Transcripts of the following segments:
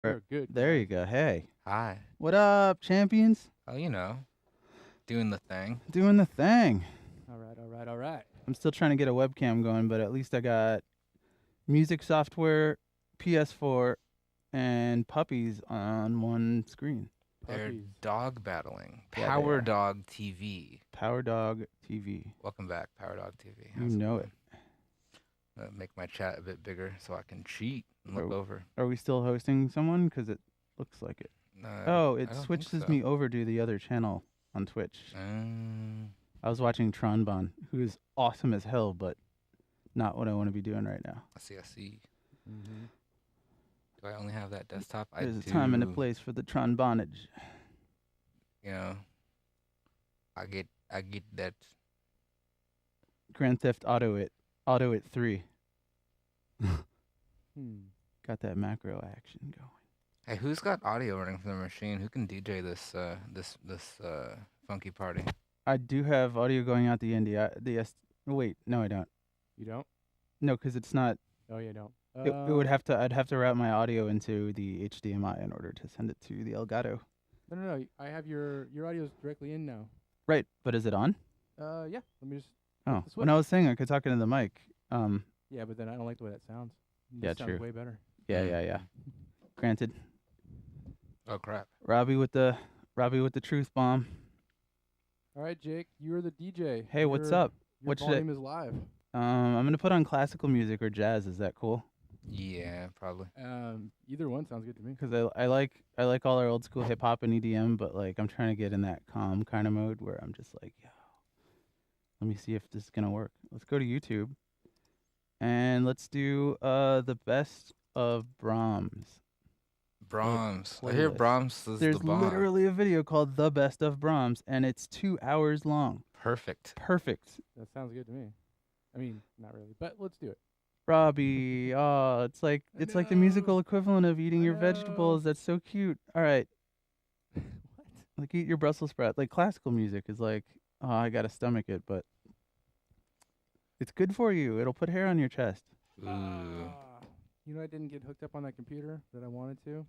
You're good. There you guy. go. Hey. Hi. What up, champions? Oh, doing the thing. Doing the thing. All right, all right, all right. I'm still trying to get a webcam going, but at least I got music software, PS4, and puppies on one screen. They're Puppies. dog battling. Yeah, they Power are. Dog TV. Power Dog TV. Welcome back, Power Dog TV. You How's know going? Make my chat a bit bigger so I can cheat and look Oh. over. Are we still hosting someone? Because it looks like it. Oh, it I don't think switches so. me over to the other channel on Twitch. I was watching Tronbon, who is awesome as hell, but not what I want to be doing right now. I see. Mm-hmm. Do I only have that desktop? There's I a do. time and a place for the Tronbonage. I get that. Grand Theft Auto It 3. Got that macro action going. Hey, who's got audio running from the machine? Who can DJ this funky party? I do have audio going out the NDI. Wait, no, I don't. You don't? No, because it's not. Oh, you don't. It would have to. I'd have to route my audio into the HDMI in order to send it to the Elgato. No. I have your audio's directly in now. Right, but is it on? Yeah. Let me just. Oh, the when I was saying I could talk into the mic. Yeah, but then I don't like the way that sounds. Yeah, sounds true. Way better. Yeah. Granted. Oh crap! Robbie with the truth bomb. All right, Jake, you're the DJ. Hey, what's up? Your What should volume is live. I'm gonna put on classical music or jazz. Is that cool? Yeah, probably. Either one sounds good to me. Because I like all our old school hip hop and EDM, but like I'm trying to get in that calm kind of mode where I'm just like, yo, let me see if this is gonna work. Let's go to YouTube, and let's do the best of Brahms. Brahms. I hear playlist. Brahms is There's the bomb. literally a video called "The Best of Brahms," and it's 2 hours long. Perfect. Perfect. That sounds good to me. I mean, not really, but let's do it. Robbie, oh, it's like the musical equivalent of eating your vegetables. That's so cute. All right, What? like eat your Brussels sprout. Like classical music is like, oh, I gotta stomach it, but it's good for you. It'll put hair on your chest. Ooh. You know, I didn't get hooked up on that computer that I wanted to.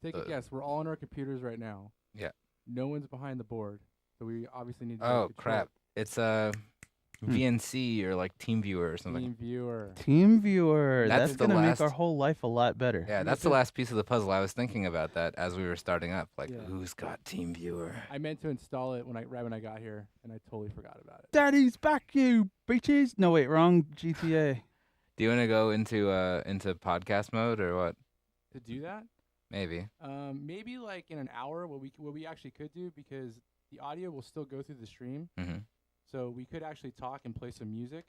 Take a guess. We're all on our computers right now. Yeah. No one's behind the board, so we obviously need to. Oh crap! It's VNC or like TeamViewer or something. Team viewer. Team viewer. That's That's the gonna make last- our whole life a lot better. Yeah, that's the last piece of the puzzle. I was thinking about that as we were starting up. Like, Yeah. who's got TeamViewer? I meant to install it right when I got here, and I totally forgot about it. Daddy's back, you bitches. No, wait, wrong GTA. Do you want to go into podcast mode or what? To do that, Maybe. maybe like in an hour, what we actually could do, because the audio will still go through the stream, Mm-hmm. so we could actually talk and play some music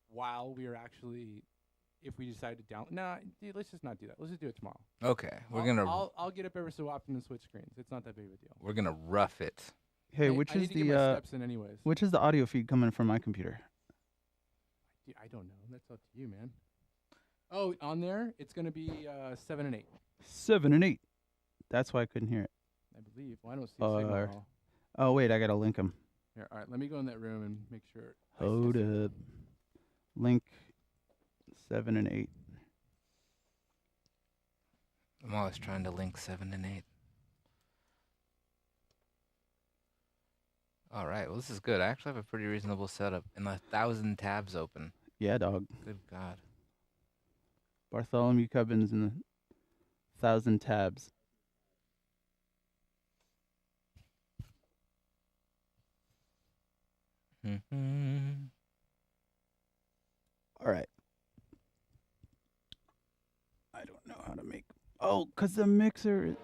while we are actually, if we decide to down. Nah, dude, let's just not do that. Let's just do it tomorrow. Okay, I'll get up every so often and switch screens. It's not that big of a deal. we're gonna rough it. Hey, I which need is to get my the steps in anyways. which is the audio feed coming from my computer? Dude, I don't know. That's up to you, man. Oh, on there, it's gonna be 7 and 8, 7 and 8. That's why I couldn't hear it. I believe. Well, I don't see a signal at all. Oh wait, I gotta link them. Here, all right. Let me go in that room and make sure. Hold up. Link 7 and 8. I'm always trying to link 7 and 8. All right. Well, this is good. I actually have a pretty reasonable setup and 1,000 tabs open. Yeah, dog. Good God. Bartholomew Cubbins and 1,000 tabs. Mm-hmm. All right. I don't know how to make. Oh, cause the mixer.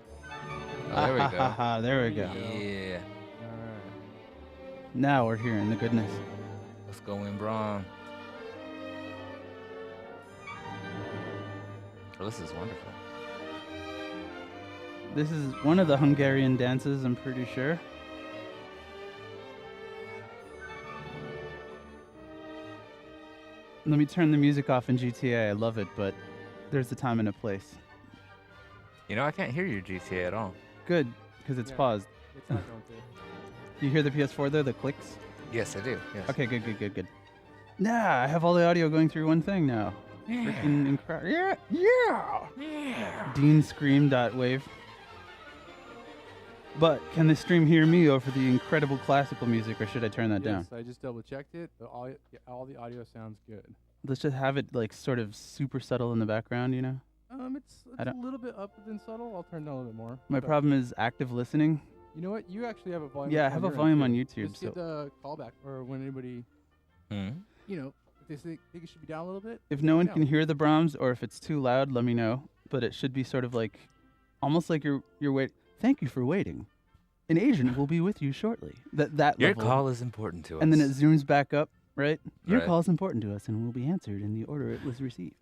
Oh, there we go. There we go. Yeah. All right. Now we're hearing the goodness. Let's go in, Braun. Oh, this is wonderful. This is one of the Hungarian dances, I'm pretty sure. Let me turn the music off in GTA. I love it, but there's a time and a place. You know, I can't hear your GTA at all. Good, because it's Yeah. paused. It's not going through. Do you hear the PS4 there, the clicks? Yes, I do. Yes. Okay, good. Nah, I have all the audio going through one thing now. Freaking incredible. Yeah. Dean scream.wave. But can the stream hear me over the incredible classical music, or should I turn that down? Yes, I just double checked it. All the audio sounds good. Let's just have it like sort of super subtle in the background, you know? It's a little bit up than subtle. I'll turn down a little bit more. My problem is active listening. You know what? You actually have a volume. Yeah, I have a volume on YouTube. Just get the callback, or when anybody, you know, if they think it should be down a little bit. If no one can hear the Brahms, or if it's too loud, let me know. But it should be sort of like, almost like you're wait. Thank you for waiting. An agent will be with you shortly. That Your level. call is important to us. And then it zooms back up, right? Your Right. call is important to us and will be answered in the order it was received.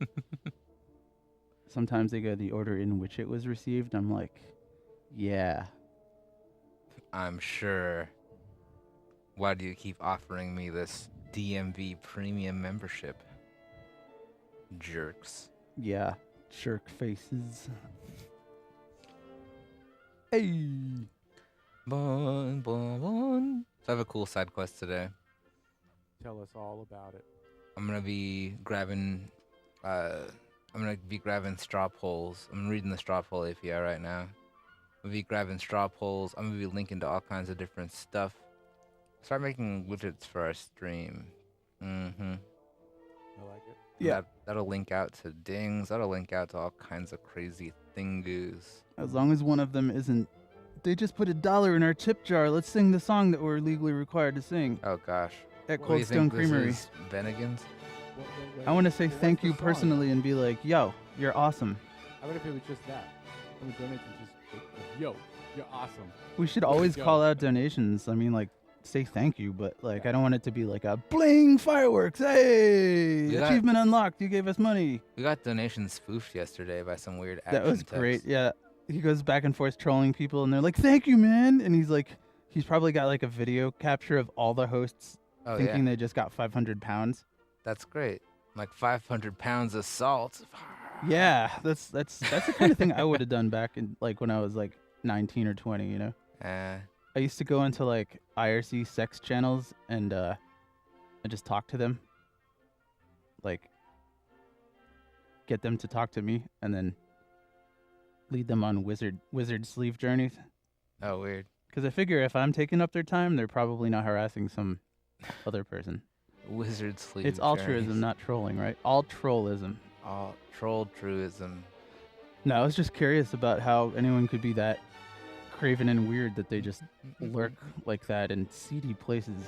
Sometimes they go the order in which it was received. I'm like, yeah. I'm sure. Why do you keep offering me this DMV premium membership? Jerks. Yeah. Jerk faces. Hey. Bon, bon, bon. So I have a cool side quest today. Tell us all about it. I'm gonna be grabbing straw polls. I'm reading the straw poll API right now. I'm gonna be grabbing straw polls. I'm gonna be linking to all kinds of different stuff. Start making widgets for our stream. I like it. Yeah. That'll link out to dings. That'll link out to all kinds of crazy thingoos. As long as one of them isn't, they just put $1 in our tip jar. Let's sing the song that we're legally required to sing Oh gosh. at What do Cold you Stone think this Creamery. is, Bennigan's? I want to say Well, thank what's you the song? personally and be like, yo, you're awesome. How about if it was just that? When we donate, just yo, you're awesome. We should There you always go. call out donations. I mean, like, say thank you, but like, I don't want it to be like a bling fireworks. Hey, You got- achievement unlocked. You gave us money. We got donations spoofed yesterday by some weird That was action great. text. Yeah. He goes back and forth trolling people, and they're like, thank you, man. And he's like, he's probably got like a video capture of all the hosts Oh thinking yeah. they just got 500 pounds. That's great. Like 500 pounds of salt. Yeah, that's the kind of thing I would have done back in like when I was like 19 or 20, you know. I used to go into like IRC sex channels and just talk to them. Like get them to talk to me and then lead them on wizard sleeve journeys. Oh, weird. Cuz I figure if I'm taking up their time, they're probably not harassing some other person. Wizard sleeve. It's altruism, not trolling, right? All trollism. All troll truism. No, I was just curious about how anyone could be that craven and weird that they just lurk like that in seedy places.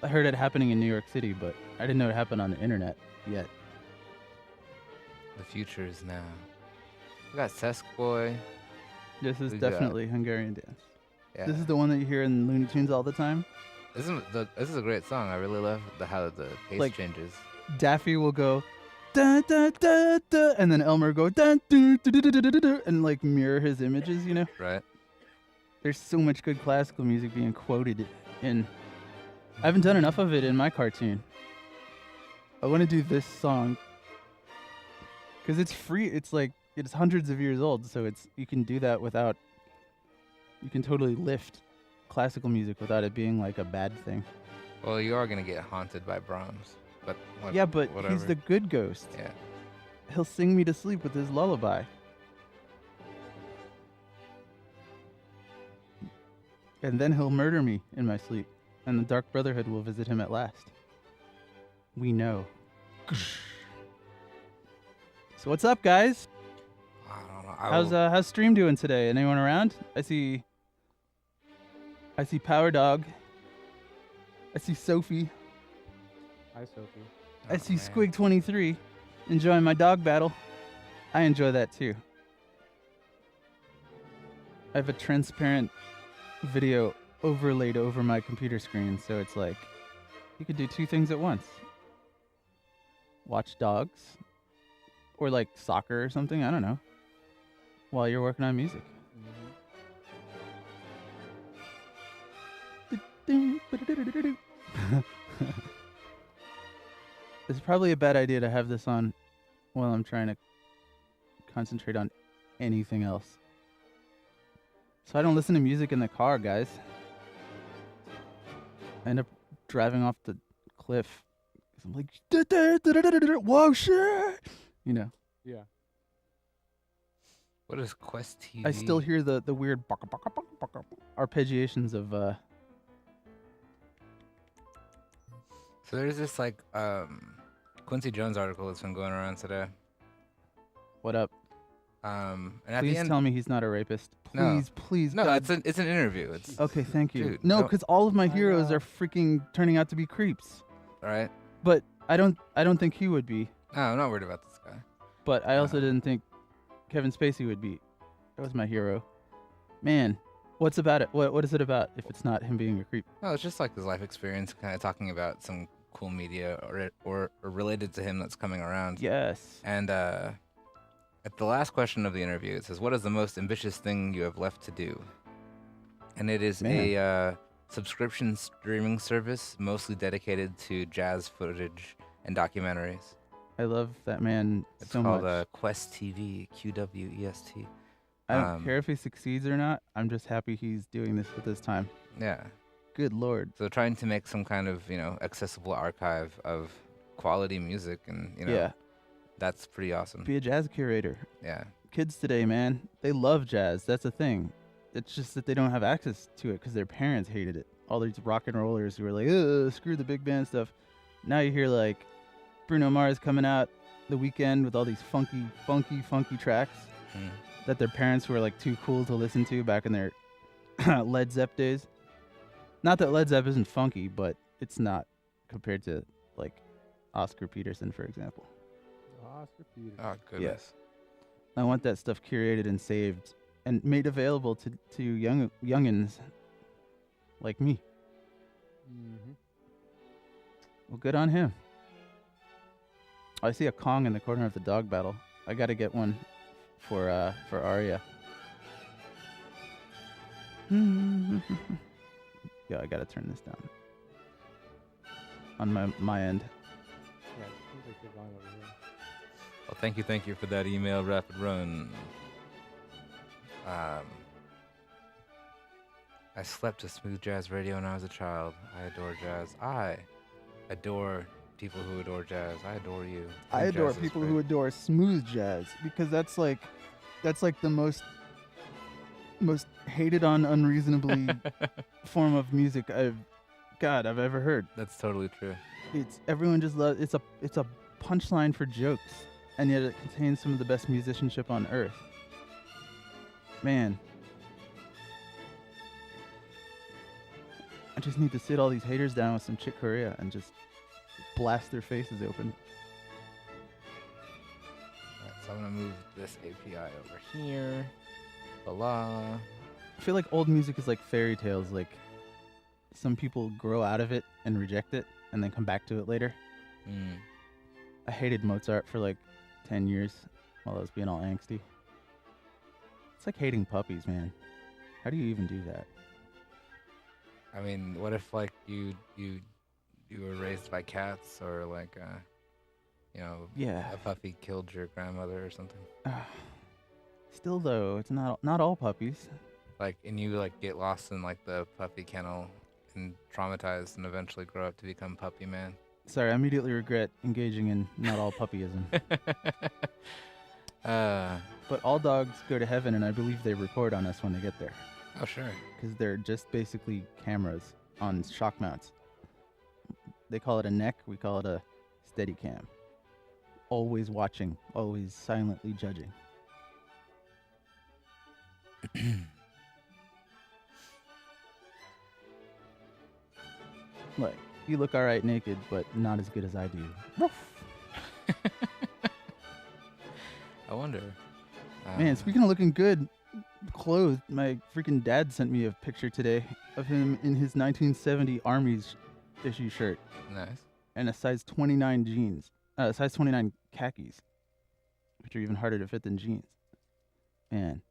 I heard it happening in New York City, but I didn't know it happened on the internet yet. The future is now. We got Seskboy. This is We got- definitely Hungarian dance. Yeah. This is the one that you hear in Looney Tunes all the time. This is a great song. I really love how the pace Like- changes. Daffy will go da da da da, and then Elmer go da do do do do do do do, and like mirror his images. You know, Right? there's so much good classical music being quoted in. I haven't done enough of it in my cartoon. I want to do this song because it's free. It's like it's hundreds of years old, so you can do that without. You can totally lift classical music without it being like a bad thing. Well, you are gonna get haunted by Brahms, but Yeah, but whatever. he's the good ghost. Yeah. He'll sing me to sleep with his lullaby. And then he'll murder me in my sleep, and the Dark Brotherhood will visit him at last. We know. So what's up, guys? I don't know. How's stream doing today? Anyone around? I see Power Dog. I see Sophie. Hi, Sophie. I see Squig23 enjoying my dog battle. I enjoy that too. I have a transparent video overlaid over my computer screen, so it's like you could do two things at once. Watch dogs, or like soccer or something, I don't know, while you're working on music. It's probably a bad idea to have this on while I'm trying to concentrate on anything else. So I don't listen to music in the car, guys. I end up driving off the cliff I'm like, whoa, shit. You know, Yeah. What is Quest TV? I still hear the weird arpeggiations of So there's this like Quincy Jones article that's been going around today. what up. And at Please the end, tell me he's not a rapist. No. Please, please. no, God. it's an interview. It's Okay, thank you. Dude, No, don't- because all of my I heroes know. are freaking turning out to be creeps. all right. But I don't think he would be. No, I'm not worried about this guy. But I also Uh. didn't think Kevin Spacey would be. That was my hero. Man, what's about it? What is it about if it's not him being a creep? No, it's just like his life experience, kind of talking about some cool media or related to him that's coming around. Yes. And at the last question of the interview, it says, "What is the most ambitious thing you have left to do?" And it is a subscription streaming service mostly dedicated to jazz footage and documentaries. I love that man It's so called much. Quest TV, QWEST. I don't care if he succeeds or not. I'm just happy he's doing this with his time. Yeah. Good lord. So trying to make some kind of, accessible archive of quality music, and Yeah. that's pretty awesome. Be a jazz curator. Yeah. Kids today, man, they love jazz. That's the thing. It's just that they don't have access to it because their parents hated it. All these rock and rollers who were like, ugh, screw the big band stuff. Now you hear like Bruno Mars coming out the weekend with all these funky tracks Mm. that their parents were like too cool to listen to back in their Led Zepp days. Not that Led Zepp isn't funky, but it's not compared to like Oscar Peterson, for example. Oscar Peter. Oh, goodness. I want that stuff curated and saved and made available to youngins like me. Mm-hmm. Well, good on him. I see a Kong in the corner of the dog battle. I gotta get one for Arya. Yeah, I gotta turn this down on my end. Yeah, it seems like good volume over here. Well, thank you for that email, Rapid Run. I slept to smooth jazz radio when I was a child. I adore jazz. I adore people who adore jazz. I adore you. I think adore jazz is people great. who adore smooth jazz because that's like the most hated on unreasonably form of music I've ever heard. That's totally true. It's everyone just loves it's a punchline for jokes, and yet it contains some of the best musicianship on earth. Man, I just need to sit all these haters down with some Chick Corea and just blast their faces open. Alright, so I'm gonna move this API over here. Voila. I feel like old music is like fairy tales. Like some people grow out of it and reject it, and then come back to it later. Mm. I hated Mozart for like 10 years while I was being all angsty. It's like hating puppies, man. How do you even do that? I mean, what if like you were raised by cats, or like Yeah. a puppy killed your grandmother or something? Still though, it's not all puppies. Like, and you like get lost in like the puppy kennel and traumatized, and eventually grow up to become puppy man. Sorry, I immediately regret engaging in not all puppyism. But all dogs go to heaven, and I believe they report on us when they get there. Oh sure. Because they're just basically cameras on shock mounts. They call it a neck, we call it a steady cam. Always watching, always silently judging. Like, you look alright naked, but not as good as I do. I wonder. Man, speaking of looking good, clothed, my freaking dad sent me a picture today of him in his 1970 Army's issue shirt Nice. and a size 29 jeans, size 29 khakis, which are even harder to fit than jeans. Man,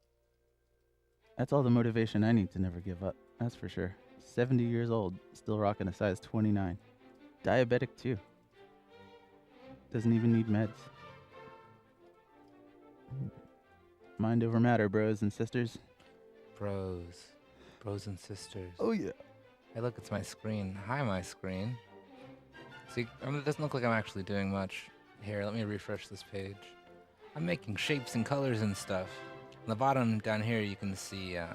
that's all the motivation I need to never give up. That's for sure. 70 years old, still rocking a size 29. Diabetic too. Doesn't even need meds. Mind over matter, bros and sisters. Bros and sisters. Oh yeah. Hey, look, it's my screen. Hi, my screen. See, it doesn't look like I'm actually doing much. Here, let me refresh this page. I'm making shapes and colors and stuff. On the bottom down here, you can see, I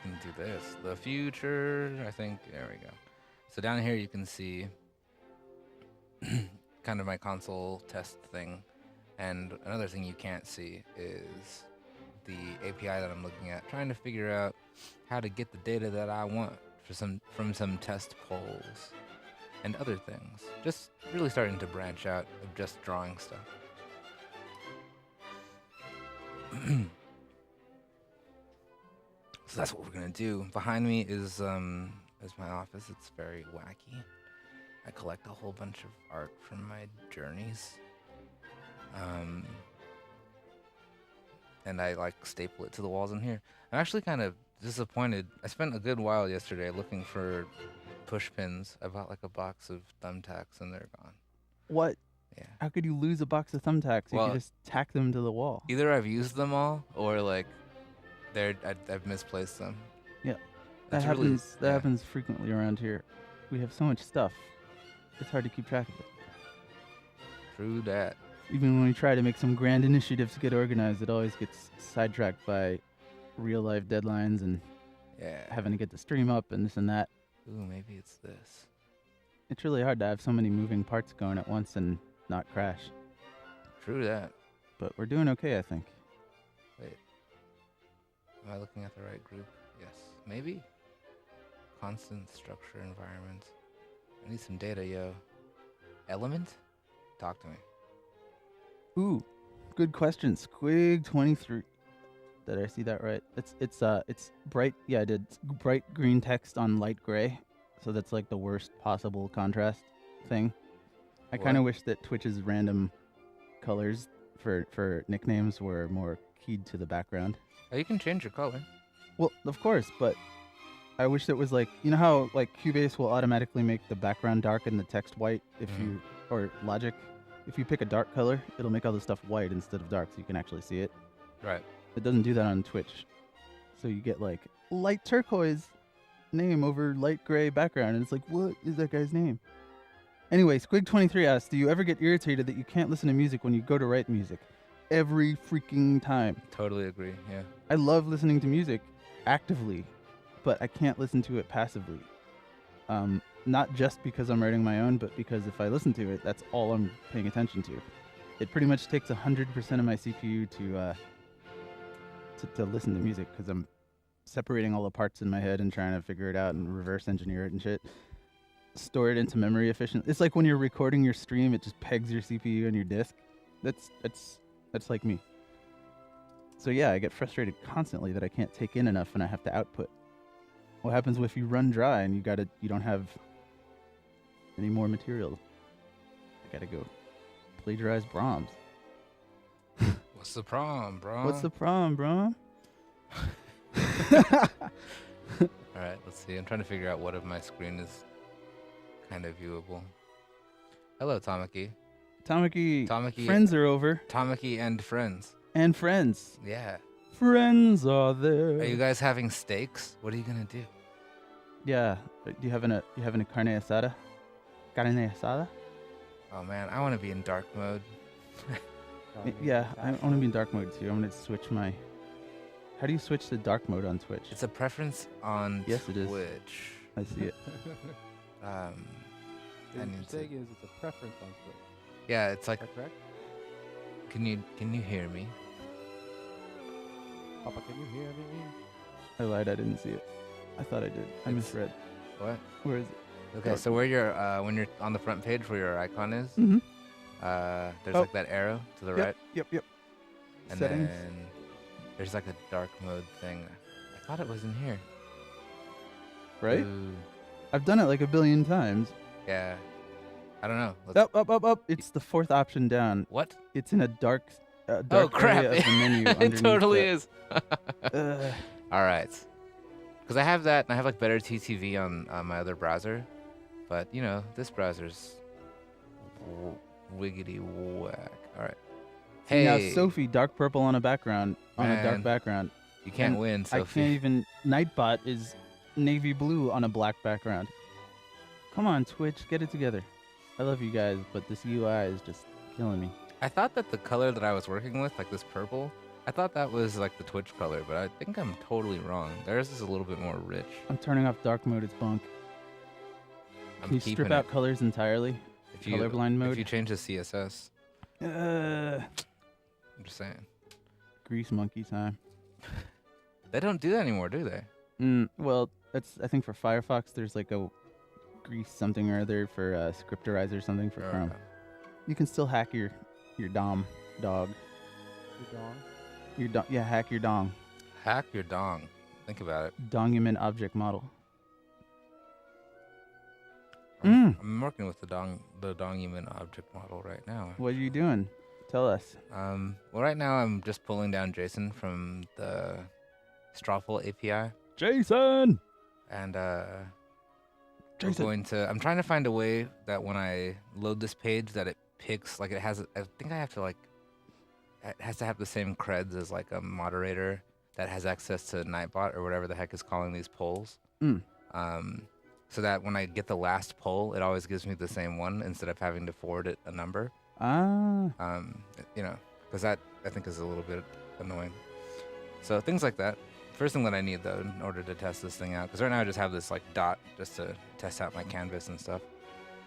can do this. The future, I think, there we go. So down here, you can see kind of my console test thing. And another thing you can't see is the API that I'm looking at, trying to figure out how to get the data that I want from some test polls and other things. Just really starting to branch out of just drawing stuff. So that's what we're gonna do. Behind me is my office. It's very wacky. I collect a whole bunch of art from my journeys. And I like staple it to the walls in here. I'm actually kind of disappointed. I spent a good while yesterday looking for push pins. I bought like a box of thumbtacks and they're gone. What? Yeah. How could you lose a box of thumbtacks? Well, you could just tack them to the wall. Either I've used them all or like I've misplaced them. Yeah. That's That really- happens. That yeah. happens frequently around here. We have so much stuff. It's hard to keep track of it. True that. Even when we try to make some grand initiatives to get organized, it always gets sidetracked by real life deadlines and Yeah. having to get the stream up and this and that. Ooh, maybe it's this. It's really hard to have so many moving parts going at once and not crash. True that. But we're doing okay, I think. Wait. Am I looking at the right group? Yes. Maybe? Constant structure environment. I need some data, yo. Element? Talk to me. Ooh, good question. Squig23. Did I see that right? It's bright. Yeah, I did. It's bright green text on light gray. So that's like the worst possible contrast thing. I kind of What? wish that Twitch's random colors for nicknames were more keyed to the background. Oh, you can change your color. Well, of course, but I wish that was like, you know how like Cubase will automatically make the background dark and the text white if Mhm. you, or Logic, if you pick a dark color, it'll make all the stuff white instead of dark so you can actually see it. Right. It doesn't do that on Twitch. So you get like light turquoise name over light gray background and it's like, what is that guy's name? Anyway, Squig23 asks, do you ever get irritated that you can't listen to music when you go to write music? Every freaking time. Totally agree. Yeah. I love listening to music actively, but I can't listen to it passively. Not just because I'm writing my own, but because if I listen to it, that's all I'm paying attention to. It pretty much takes 100% of my CPU to listen to music because I'm separating all the parts in my head and trying to figure it out and reverse engineer it and shit. Store it into memory efficiently. It's like when you're recording your stream, it just pegs your CPU and your disk. That's like me. So yeah, I get frustrated constantly that I can't take in enough and I have to output. What happens if you run dry and you don't have any more material? I gotta go plagiarize Brahms. What's the problem, bro? What's the problem, bro? All right, let's see. I'm trying to figure out what of my screen is kind of viewable. Hello, Tamaki. Tamaki, friends are over. Tamaki and friends. And friends. Yeah. Friends are there. Are you guys having steaks? What are you gonna do? Yeah. Do you have a carne asada? Carne asada? Oh man, I want to be in dark mode. Yeah, I want to be in dark mode too. I'm gonna switch my. How do you switch to dark mode on Twitch? It's a preference on Yes, it is. Twitch. I see it. I What need you're to- saying is it's a preference on Twitch. Yeah, it's like, Is that correct? can you hear me? Papa, can you hear me? I lied. I didn't see it. I thought I did. I It's- misread. What? Where is it? Okay, so where you're when you're on the front page where your icon is, Mm-hmm. there's Oh. like that arrow to the right, Yep. and Settings. then there's like a dark mode thing. I thought it was in here. Right? Ooh, I've done it like a billion times. yeah. I don't know. Let's- Up. It's the fourth option down. What? It's in a dark Oh crap! area of the menu. it underneath totally the- is. All right. Because I have that, and I have like better TTV on my other browser, but you know this browser's wiggity whack. All right. See, now Hey, Sophie, dark purple on a background, on a Man. dark background. you can't and win, I Sophie. can't even. Nightbot is navy blue on a black background. Come on, Twitch, get it together. I love you guys, but this UI is just killing me. I thought that the color that I was working with, like this purple, I thought that was like the Twitch color, but I think I'm totally wrong. Theirs is a little bit more rich. I'm turning off dark mode. It's bunk. Can you strip out colors entirely? Colorblind mode? If you change the CSS. I'm just saying. Grease monkey time. They don't do that anymore, do they? Well, I think for Firefox, there's like a grease something or other for scripterizer or something for Chrome. You can still hack your dom dog. Your dong? Yeah, hack your dong. Hack your dong. Think about it. Document object model. I'm working with the document object model right now. What are you doing? Tell us. Well, right now I'm just pulling down JSON from the Strawful API. JSON! And I'm trying to find a way that when I load this page that it picks, like it has, I think I have to like, it has to have the same creds as like a moderator that has access to Nightbot or whatever the heck is calling these polls. So that when I get the last poll, it always gives me the same one instead of having to forward it a number. You know, because that I think is a little bit annoying. So things like that. First thing that I need though in order to test this thing out, because right now I just have this like dot just to test out my canvas and stuff.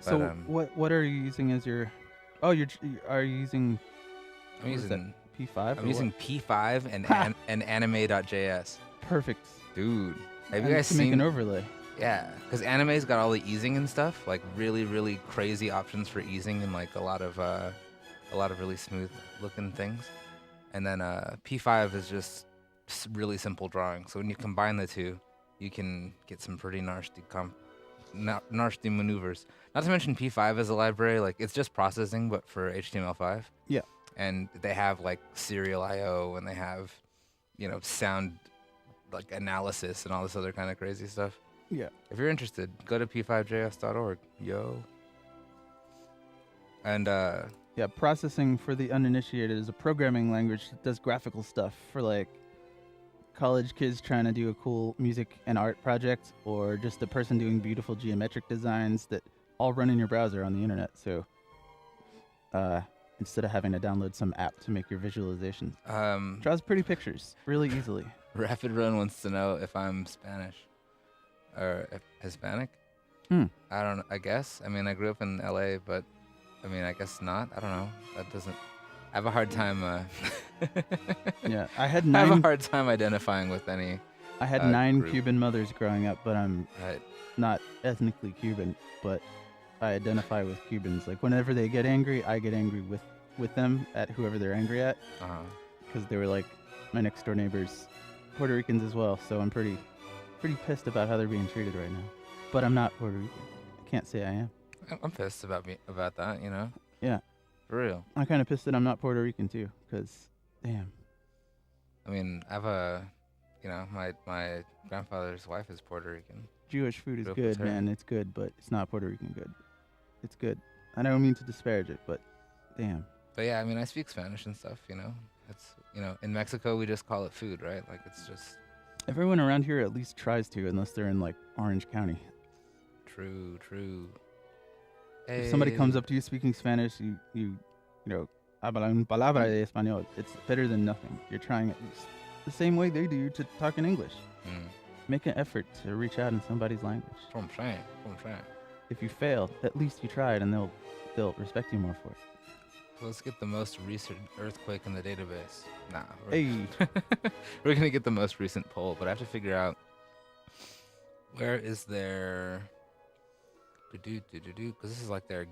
So what are you using as your? Oh, are you using? I'm using P5. I'm using P5 and anime.js. Perfect, dude. Have you guys seen? Make an overlay. Yeah, because Anime's got all the easing and stuff, like really, really crazy options for easing and like a lot of really smooth looking things. And then P5 is just really simple drawing. So when you combine the two, you can get some pretty nasty maneuvers. Not to mention P5 as a library, like it's just processing, but for HTML5. Yeah. And they have like serial I/O, and they have, you know, sound like analysis and all this other kind of crazy stuff. Yeah. If you're interested, go to p5js.org. Yo. And yeah, processing for the uninitiated is a programming language that does graphical stuff for like college kids trying to do a cool music and art project, or just a person doing beautiful geometric designs that all run in your browser on the internet. So instead of having to download some app to make your visualizations, draws pretty pictures really easily. Rapid Run wants to know if I'm Spanish. Or Hispanic? I don't know. I guess. I mean, I grew up in LA, but I mean, I guess not. I don't know. That doesn't. I have a hard time. Yeah, I have a hard time identifying with any. I had 9 group. Cuban mothers growing up, but I'm not ethnically Cuban. But I identify with Cubans. Like whenever they get angry, I get angry with them at whoever they're angry at. Because they were like my next door neighbors, Puerto Ricans as well. So I'm pretty pissed about how they're being treated right now. But I'm not Puerto Rican. I can't say I am. I'm pissed about that, you know? Yeah. For real. I'm kind of pissed that I'm not Puerto Rican too, because, damn. I mean, I have my grandfather's wife is Puerto Rican. Jewish food is good, man. It's good, but it's not Puerto Rican good. It's good. I don't mean to disparage it, but damn. But yeah, I mean, I speak Spanish and stuff, you know? It's, you know, in Mexico, we just call it food, right? Like, it's just... Everyone around here at least tries to, unless they're in like Orange County. True. If somebody comes up to you speaking Spanish, you know, habla un palabra de español. It's better than nothing. You're trying at least the same way they do to talk in English. Make an effort to reach out in somebody's language. That's what I'm saying. If you fail, at least you tried, and they'll respect you more for it. Let's get the most recent earthquake in the database. Nah. Hey. We're going to get the most recent poll, but I have to figure out where is their... Because this is like their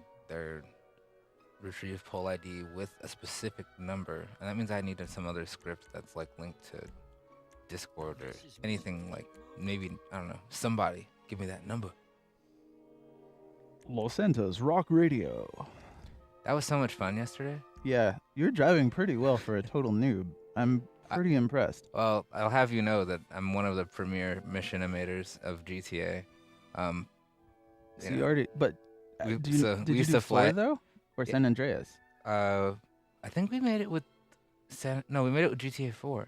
retrieve poll ID with a specific number. And that means I needed some other script that's like linked to Discord or anything like maybe, I don't know, somebody give me that number. Los Santos Rock Radio. That was so much fun yesterday. Yeah, you're driving pretty well for a total noob. I'm pretty impressed. Well, I'll have you know that I'm one of the premier mission animators of GTA. So you already, but did you do Florida though, or San Andreas? I think we made it with we made it with GTA 4.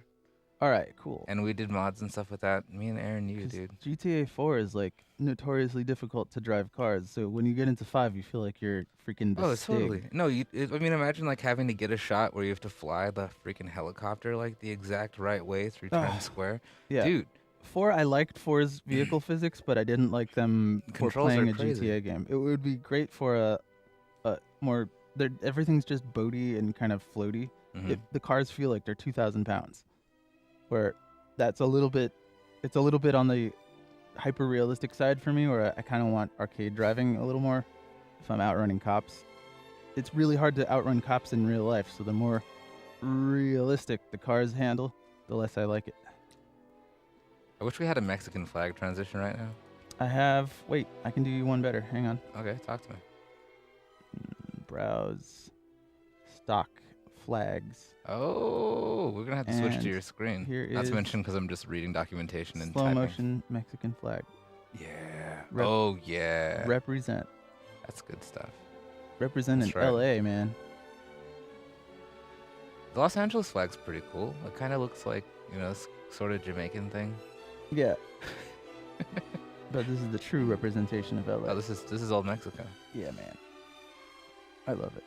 All right, cool. And we did mods and stuff with that. Me and Aaron, you, 'Cause dude. GTA 4 is like notoriously difficult to drive cars. So when you get into 5, you feel like you're freaking the Oh, Stig. totally. No, I mean, imagine like having to get a shot where you have to fly the freaking helicopter like the exact right way through Oh, Times Square. Yeah. Dude, 4, I liked 4's vehicle physics, but I didn't like them for Controls playing are a crazy. GTA game. It would be great for a more. Everything's just boaty and kind of floaty. Mhm. The cars feel like they're 2,000 pounds, where that's a little bit. It's a little bit on the hyper realistic side for me, where I kind of want arcade driving a little more. If I'm outrunning cops, it's really hard to outrun cops in real life. So the more realistic the cars handle, the less I like it. I wish we had a Mexican flag transition right now. I have. Wait, I can do you one better. Hang on. Okay, talk to me. Browse stock flags. Oh, we're gonna have to switch And to your screen. here Not is to mention because I'm just reading documentation and Slow typing. motion Mexican flag. Yeah. Rep- Oh yeah. Represent. That's good stuff. Represent That's in right. LA, man. The Los Angeles flag's pretty cool. It kind of looks like this sort of Jamaican thing. Yeah. But this is the true representation of LA. Oh, this is old Mexico. Yeah, man. I love it.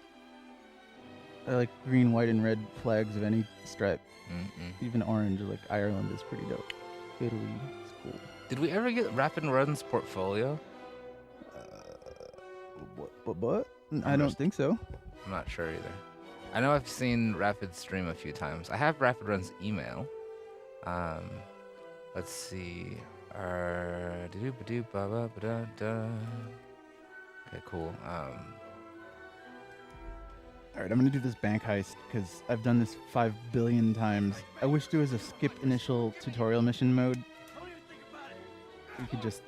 I like green, white, and red flags of any stripe. Even orange, like Ireland, is pretty dope. Italy is cool. Did we ever get Rapid Run's portfolio? What? I don't think so. I'm not sure either. I know I've seen Rapid stream a few times. I have Rapid Run's email. Let's see. Okay, cool. All right, I'm gonna do this bank heist because I've done this 5 billion times. I wish there was a skip initial tutorial mission mode. We could just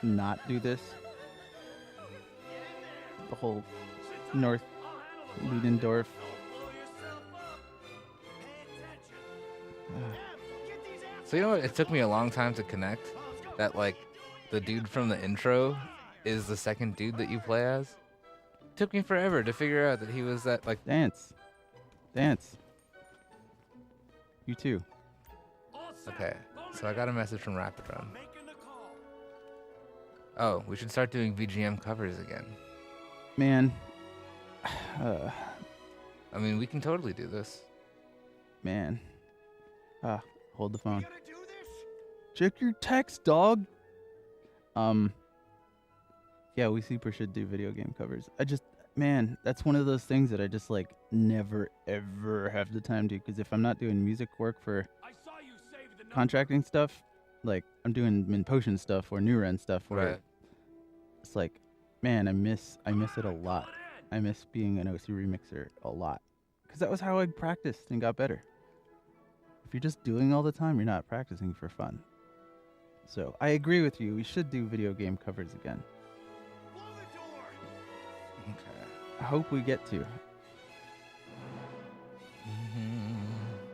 not do this. The whole North Ludendorff. So you know what? It took me a long time to connect that like the dude from the intro is the second dude that you play as. Took me forever to figure out that he was that like. Dance. You too. Okay, so I got a message from Rapid Run. Oh, we should start doing VGM covers again. Man. I mean, we can totally do this. Man. Hold the phone. Check your text, dog. Yeah, we super should do video game covers. Man, that's one of those things that I just like never ever have the time to, because if I'm not doing music work for contracting stuff, like I'm doing Min Potion stuff or New Ren stuff, where Right. it's like, man, I miss it a lot. I miss being an OC remixer a lot, because that was how I practiced and got better. If you're just doing all the time, you're not practicing for fun. So I agree with you. We should do video game covers again. Okay. I hope we get to.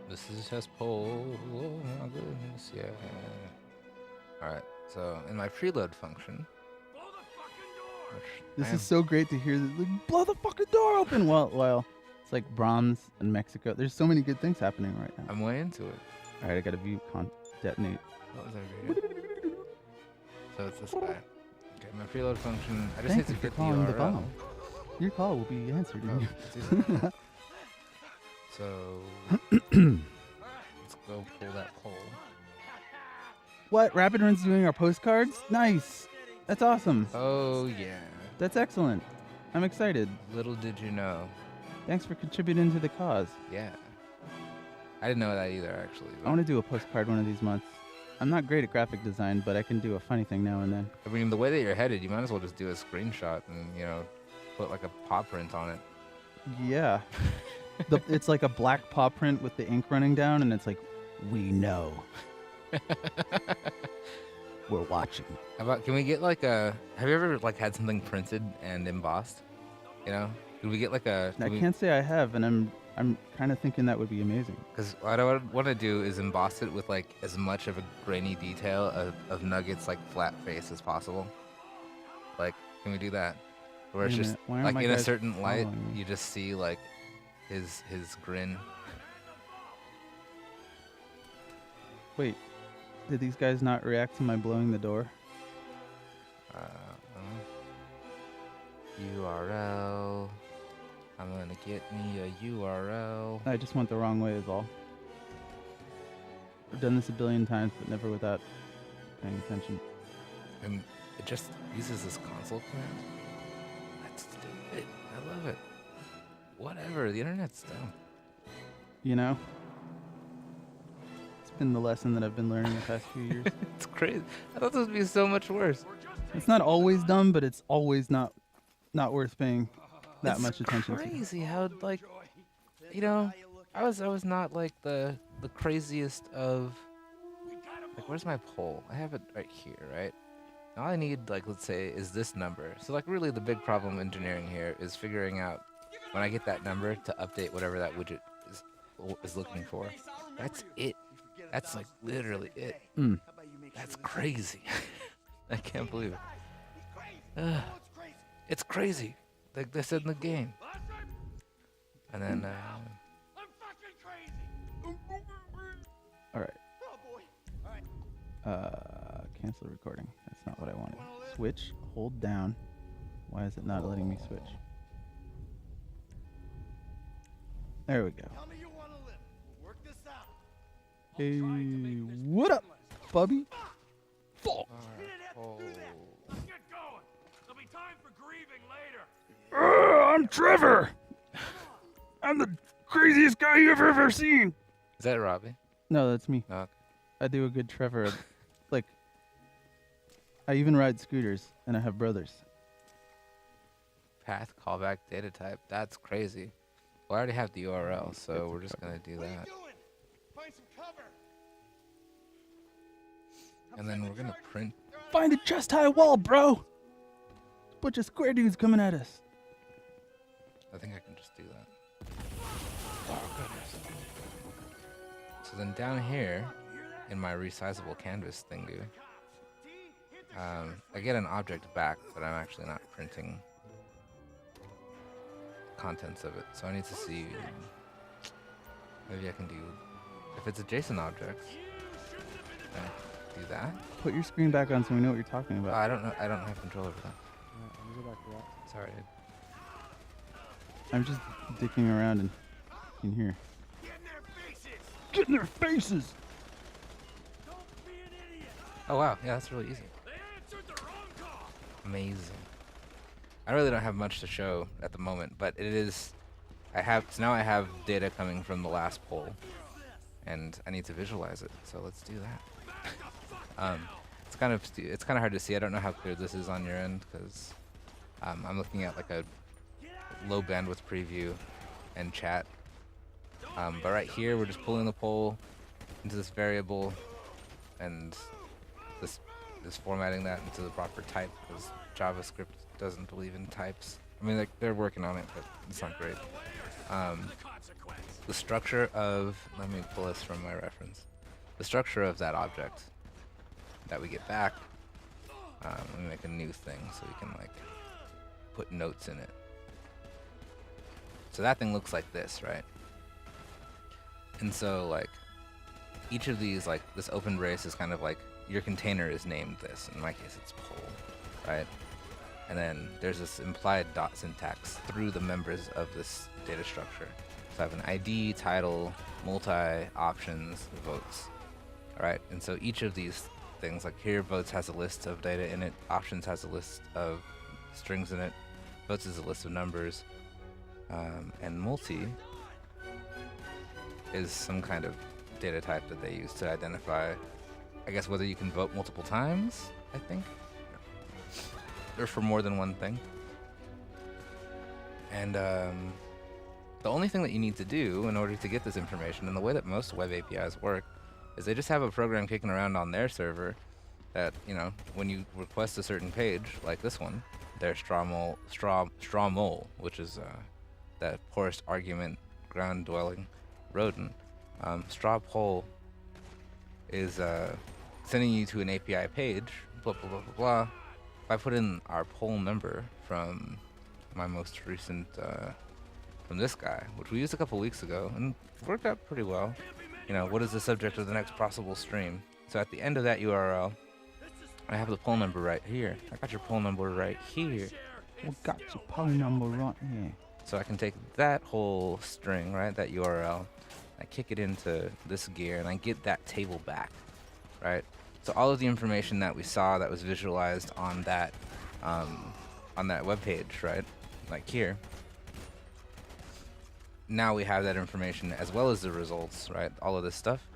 This is just poll. Oh my goodness, yeah. All right. So in my preload function. This is so great to hear. Like, blow the fucking door open while it's like Brahms and Mexico. There's so many good things happening right now. I'm way into it. All right, I got to view detonate. What was I reading? So it's this guy. Okay, my preload function. I just Thank need you to for get the calling the URL. bomb. Your call will be answered. Oh, in it's easy. So let's go pull that poll. What? Rapid Run's doing our postcards? Nice. That's awesome. Oh yeah. That's excellent. I'm excited. Little did you know. Thanks for contributing to the cause. Yeah. I didn't know that either, actually. I want to do a postcard one of these months. I'm not great at graphic design, but I can do a funny thing now and then. I mean, the way that you're headed, you might as well just do a screenshot and put like a paw print on it. Yeah. It's like a black paw print with the ink running down, and it's like, we know. We're watching. How about, can we get like a? Have you ever like had something printed and embossed? Could we get like a? I can't say I have, and I'm kind of thinking that would be amazing. Because what I would want to do is emboss it with like as much of a grainy detail of Nugget's like flat face as possible. Like, can we do that? Where it's Wait a just minute, why aren't like my in a guys certain light, following me? you just see like his grin. Wait, did these guys not react to my blowing the door? URL. I'm gonna get me a URL. I just went the wrong way is all. I've done this a billion times, but never without paying attention. And it just uses this console command. That's stupid. I love it. Whatever, the internet's dumb. You know? It's been the lesson that I've been learning the past few years. It's crazy. I thought this would be so much worse. It's not always dumb, but it's always not worth paying that It's much attention to. crazy how, like, you know, I was not like the craziest of, like, where's my poll? I have it right here, right? All I need, like, let's say, is this number. So, like, really the big problem engineering here is figuring out when I get that number to update whatever that widget is looking for. That's it. That's, like, literally it. Mm. That's crazy. I can't believe it. It's crazy, like they said in the game. And then, All right. Cancel recording. That's not what I wanted. Switch. Hold down. Why is it not letting me switch? There we go. Hey, what up, Bubby? Fuck. I'm Trevor. I'm the craziest guy you've ever seen. is that Robbie? No, that's me. Okay. I do a good Trevor. Like, I even ride scooters, and I have brothers. Path callback data type. That's crazy. Well, I already have the URL, so we're just gonna do that. And then we're gonna print. Find a chest-high wall, bro. Bunch of square dudes coming at us. I think I can just do that. Oh goodness. So then down here, in my resizable canvas thingy, I get an object back, but I'm actually not printing contents of it. So I need to see. Maybe I can do. If it's a JSON object, can I do that? Put your screen back on so we know what you're talking about. I don't know. I don't have control over that. Let me go back to that. Sorry. Dude. I'm just dicking around in here. Get in their faces! Oh wow, yeah, that's really easy. Amazing. I really don't have much to show at the moment, but it is. So now I have data coming from the last poll, and I need to visualize it. So let's do that. It's kind of hard to see. I don't know how clear this is on your end because I'm looking at like a low bandwidth preview and chat. But right here, we're just pulling the poll into this variable, and this is formatting that into the proper type because JavaScript doesn't believe in types. I mean, like, they're working on it, but it's not great. The structure of, let me pull this from my reference. The structure of that object that we get back, let me make a new thing so we can like put notes in it. So that thing looks like this, right? And so like each of these, like this open brace is kind of like your container is named this. In my case, it's poll, right? And then there's this implied dot syntax through the members of this data structure. So I have an ID, title, multi, options, votes. All right, and so each of these things, like here, votes has a list of data in it, options has a list of strings in it, votes is a list of numbers, and multi is some kind of data type that they use to identify, I guess, whether you can vote multiple times, I think, or for more than one thing. And the only thing that you need to do in order to get this information, and the way that most web APIs work, is they just have a program kicking around on their server that, you know, when you request a certain page, like this one, their straw mole, which is that poorest argument ground dwelling rodent, straw poll is sending you to an API page, blah, blah, blah, blah, blah. If I put in our poll number from my most recent, from this guy, which we used a couple weeks ago, and worked out pretty well. what is the subject of the next possible stream? So at the end of that URL, I have the poll number right here. I got your poll number right here. We got your poll number right here. So I can take that whole string, right, that URL, I kick it into this gear, and I get that table back, right? So all of the information that we saw that was visualized on that web page, right, like here, now we have that information as well as the results, right, all of this stuff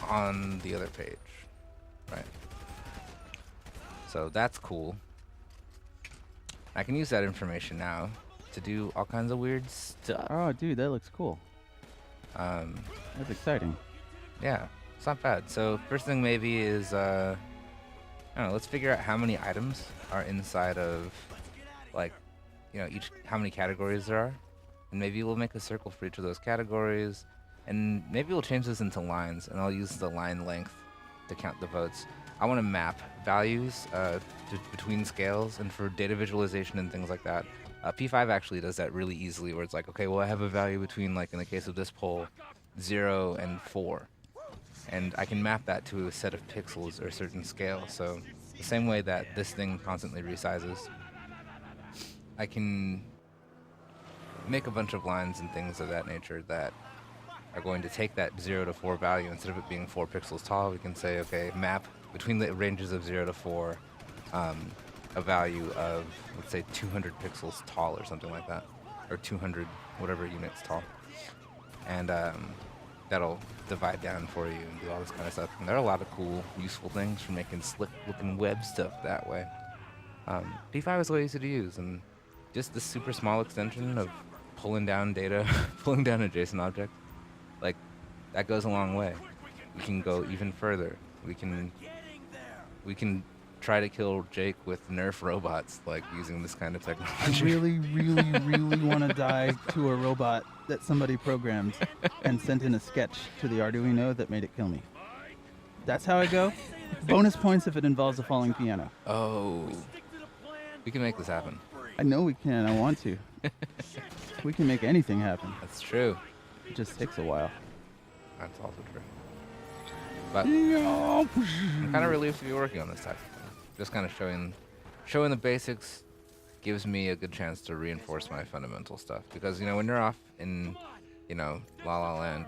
on the other page, right? So that's cool. I can use that information now to do all kinds of weird stuff. Oh, dude, that looks cool. Um, That's exciting. yeah, it's not bad. So first thing maybe is, I don't know, let's figure out how many items are inside of, like, how many categories there are. And maybe we'll make a circle for each of those categories. And maybe we'll change this into lines, and I'll use the line length to count the votes. I want to map values between scales, and for data visualization and things like that. P5 actually does that really easily, where it's like, okay, well, I have a value between, like in the case of this poll, 0 and 4. And I can map that to a set of pixels or a certain scale. So the same way that this thing constantly resizes, I can make a bunch of lines and things of that nature that are going to take that 0 to 4 value. Instead of it being 4 pixels tall, we can say, okay, map between the ranges of 0 to 4, a value of, let's say, 200 pixels tall or something like that, or 200 whatever units tall. And that'll divide down for you and do all this kind of stuff. And there are a lot of cool, useful things for making slick-looking web stuff that way. P5 is way easy to use, and just this super small extension of pulling down data, pulling down a JSON object, like, that goes a long way. We can go even further. We can try to kill Jake with Nerf robots, like, using this kind of I technology. really, really, really want to die to a robot that somebody programmed and sent in a sketch to the Arduino that made it kill me. That's how I go. Bonus points if it involves a falling piano. Oh, we can make this happen. I know we can. I want to. We can make anything happen. That's true. It just takes a while. That's also true. But I'm kind of relieved to be working on this type of thing. Just kind of showing the basics gives me a good chance to reinforce my fundamental stuff. Because, when you're off in, La La Land,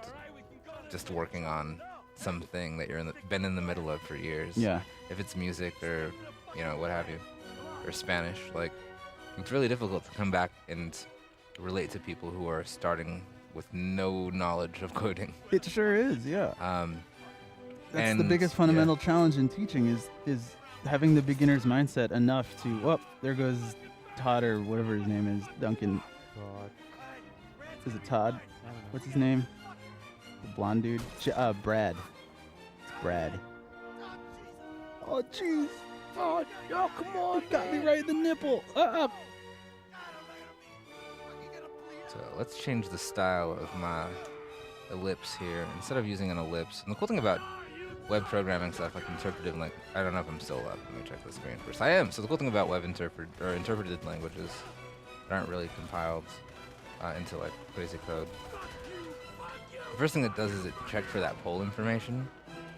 just working on something that you're been in the middle of for years. Yeah. If it's music or, what have you, or Spanish, like, it's really difficult to come back and relate to people who are starting with no knowledge of coding. It sure is, yeah. That's the and, biggest fundamental challenge in teaching is having the beginner's mindset enough to, well, there goes Todd or whatever his name is, Duncan. Is it Todd? What's his name? The blonde dude? Brad. It's Brad. Oh, jeez. Oh, come on. Got me right in the nipple. So let's change the style of my ellipse here. Instead of using an ellipse, and the cool thing about web programming stuff like interpretive, like, I don't know if I'm still up. Let me check the screen first. I am. So the cool thing about web interpreted languages that aren't really compiled into like crazy code. The first thing it does is it checks for that poll information,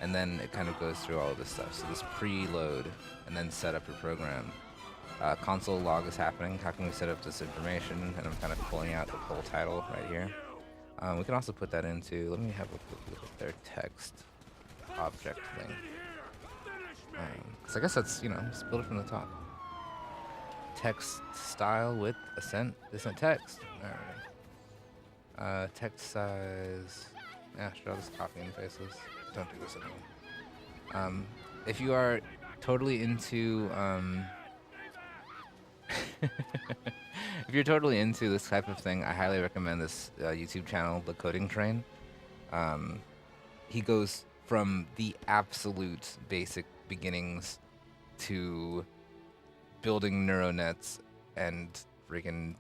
and then it kind of goes through all of this stuff. So this preload, and then set up your program. Console log is happening. How can we set up this information? And I'm kind of pulling out the poll title right here. We can also put that into, let me have a quick look at their text object thing. So I guess that's, just build it from the top. Text style width ascent text. Alright. Text size. Yeah, should I just copy and paste this? Don't do this anymore. If you are totally into if you're totally into this type of thing, I highly recommend this YouTube channel, The Coding Train. He goes from the absolute basic beginnings to building neural nets and freaking,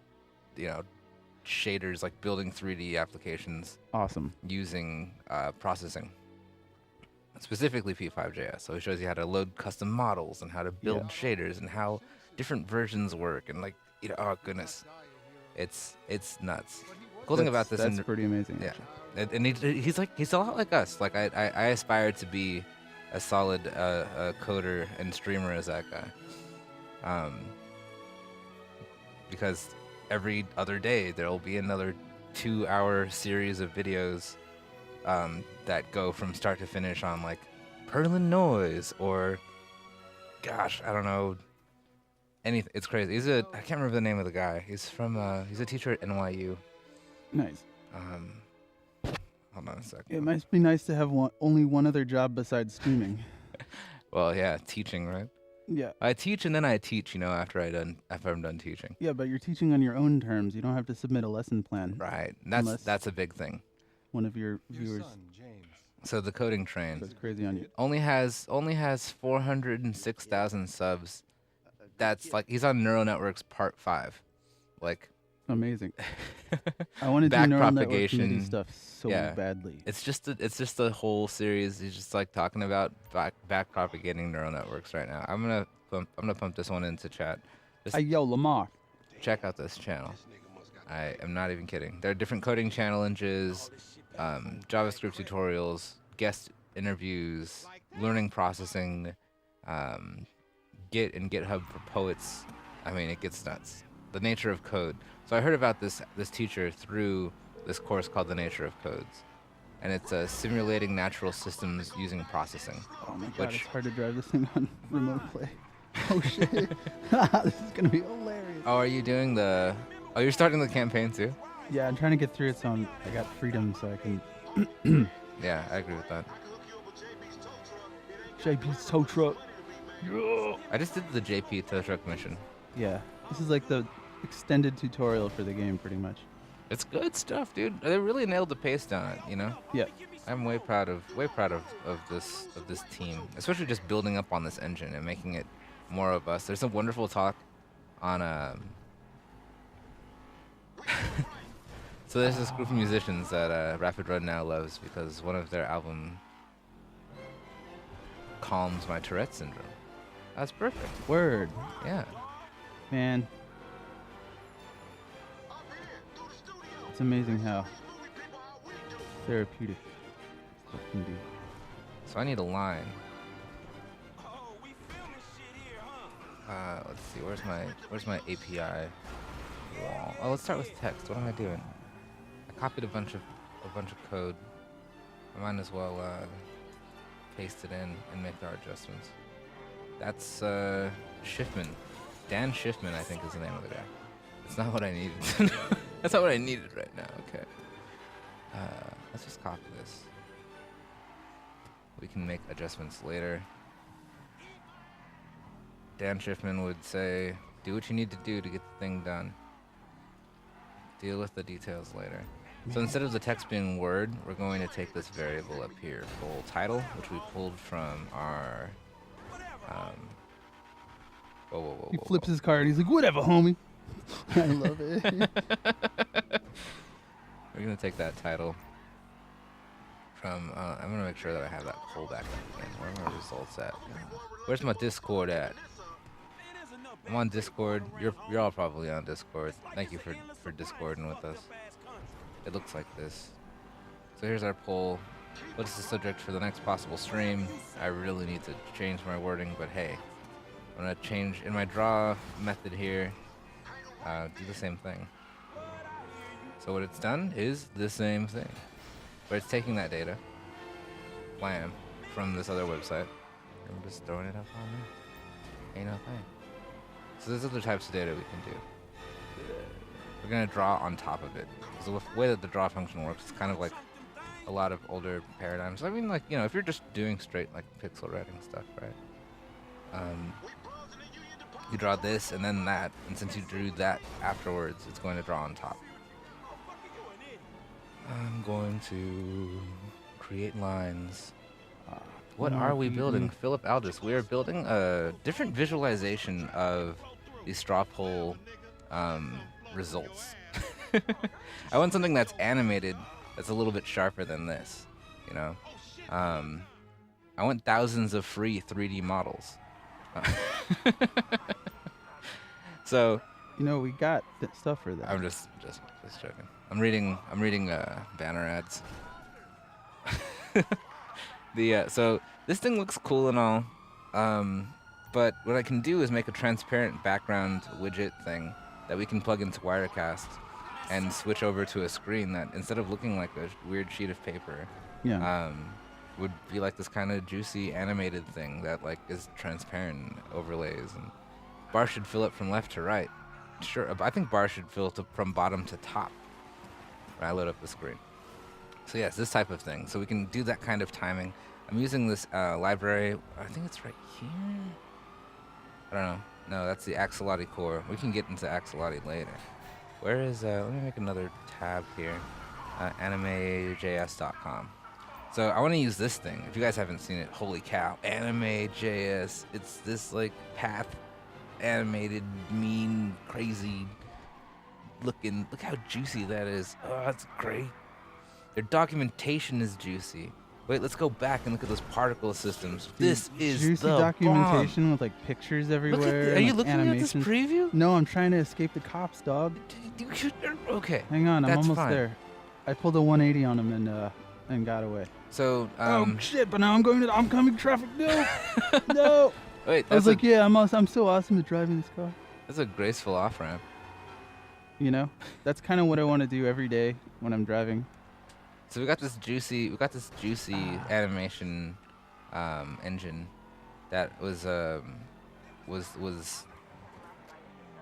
shaders, like building 3D applications. Awesome. Using processing. Specifically P5.js. So he shows you how to load custom models and how to build shaders and how different versions work and, like, oh goodness. It's nuts. cool thing about this, That's pretty amazing. yeah, actually. and he's a lot like us. Like I aspire to be a solid coder and streamer as that guy. Because every other day there will be another 2-hour series of videos that go from start to finish on like Perlin noise or, gosh, I don't know, anything. It's crazy. I can't remember the name of the guy. He's a teacher at NYU. Nice. Hold on a second. It must be nice to have only one other job besides streaming. Well, yeah, teaching, right? Yeah. I teach and then I teach, after I'm done teaching. Yeah, but you're teaching on your own terms. You don't have to submit a lesson plan. Right. Unless That's a big thing. One of your viewers So the coding train goes crazy on you. only has 406,000 subs. That's like he's on Neural Networks Part 5. Like Amazing. I want to do back neural network propagation committee stuff so yeah. badly. It's just a whole series. He's just like talking about back propagating neural networks right now. I'm gonna pump this one into chat. Just Hey, yo, Lamar. check out this channel. I am not even kidding. There are different coding challenges, JavaScript tutorials, guest interviews, learning processing, Git and GitHub for poets. I mean, it gets nuts. The nature of code. So I heard about this teacher through this course called The Nature of Codes. And it's simulating natural systems using processing. Oh my god, it's hard to drive this thing on remote play. Oh shit. This is gonna be hilarious. Oh, are you doing the... Oh, you're starting the campaign too? Yeah, I'm trying to get through it so I got freedom so I can... Yeah, I agree with that. JP's tow truck. I just did the JP tow truck mission. Yeah, this is like the extended tutorial for the game pretty much. It's good stuff, dude. They really nailed the pace down it, Yeah. I'm way proud of this team, especially just building up on this engine and making it more robust. There's a wonderful talk on so there's this group of musicians that Rapid Run now loves because one of their album calms my Tourette syndrome. That's perfect. Word. Yeah. Man. It's amazing how therapeutic stuff can be. So I need a line. Let's see. Where's my API wall? Oh, let's start with text. What am I doing? I copied a bunch of code. I might as well paste it in and make our adjustments. That's Schiffman. Dan Schiffman, I think, is the name of the guy. That's not what I needed. That's not what I needed right now. Okay. Let's just copy this. We can make adjustments later. Dan Schiffman would say, do what you need to do to get the thing done. Deal with the details later. So instead of the text being word, we're going to take this variable up here, full title, which we pulled from our... He flips his card and he's like, whatever, homie. I love it. We're going to take that title from... I'm going to make sure that I have that pull back up again. Where are my results at? Where's my Discord at? I'm on Discord. You're all probably on Discord. Thank you for Discording with us. It looks like this. So here's our poll. What is the subject for the next possible stream? I really need to change my wording, but hey. I'm going to change in my draw method here. Do the same thing. So what it's done is the same thing. But it's taking that data, blam, from this other website. And we're just throwing it up on there. Ain't no thing. So there's other types of data we can do. We're going to draw on top of it. So the way that the draw function works is kind of like a lot of older paradigms. I mean, like, if you're just doing straight, like, pixel writing stuff, right? You draw this and then that, and since you drew that afterwards, it's going to draw on top. I'm going to create lines. What are we building? Philip Aldis. We are building a different visualization of the straw poll results. I want something that's animated, that's a little bit sharper than this, I want thousands of free 3D models. So... we got stuff for that. I'm just joking. I'm reading banner ads. So this thing looks cool and all, but what I can do is make a transparent background widget thing that we can plug into Wirecast and switch over to a screen that instead of looking like a weird sheet of paper, Yeah. would be like this kind of juicy animated thing that like is transparent and overlays, and bar should fill it from left to right. Sure, I think bar should fill from bottom to top when I load up the screen. So yes, this type of thing. So we can do that kind of timing. I'm using this library. I think it's right here. I don't know. No, that's the Axolotl core. We can get into Axolotl later. Where is, let me make another tab here. AnimeJS.com. So I want to use this thing. If you guys haven't seen it, holy cow, AnimeJS. It's this like path animated, mean, crazy looking. Look how juicy that is. Oh, that's great. Their documentation is juicy. Wait, let's go back and look at those particle systems. This is juicy the documentation bomb. with like pictures Look everywhere. at and, are you like, looking animations. at this preview? No, I'm trying to escape the cops, dog. Okay. Hang on, I'm That's almost fine. there. I pulled a 180 on him and got away. So, oh shit! But now I'm going to oncoming traffic. No, no. wait, I was that's like, yeah, I'm so awesome at driving this car. that's a graceful off ramp. You know, that's kind of what I want to do every day when I'm driving. So we got this juicy animation engine that was I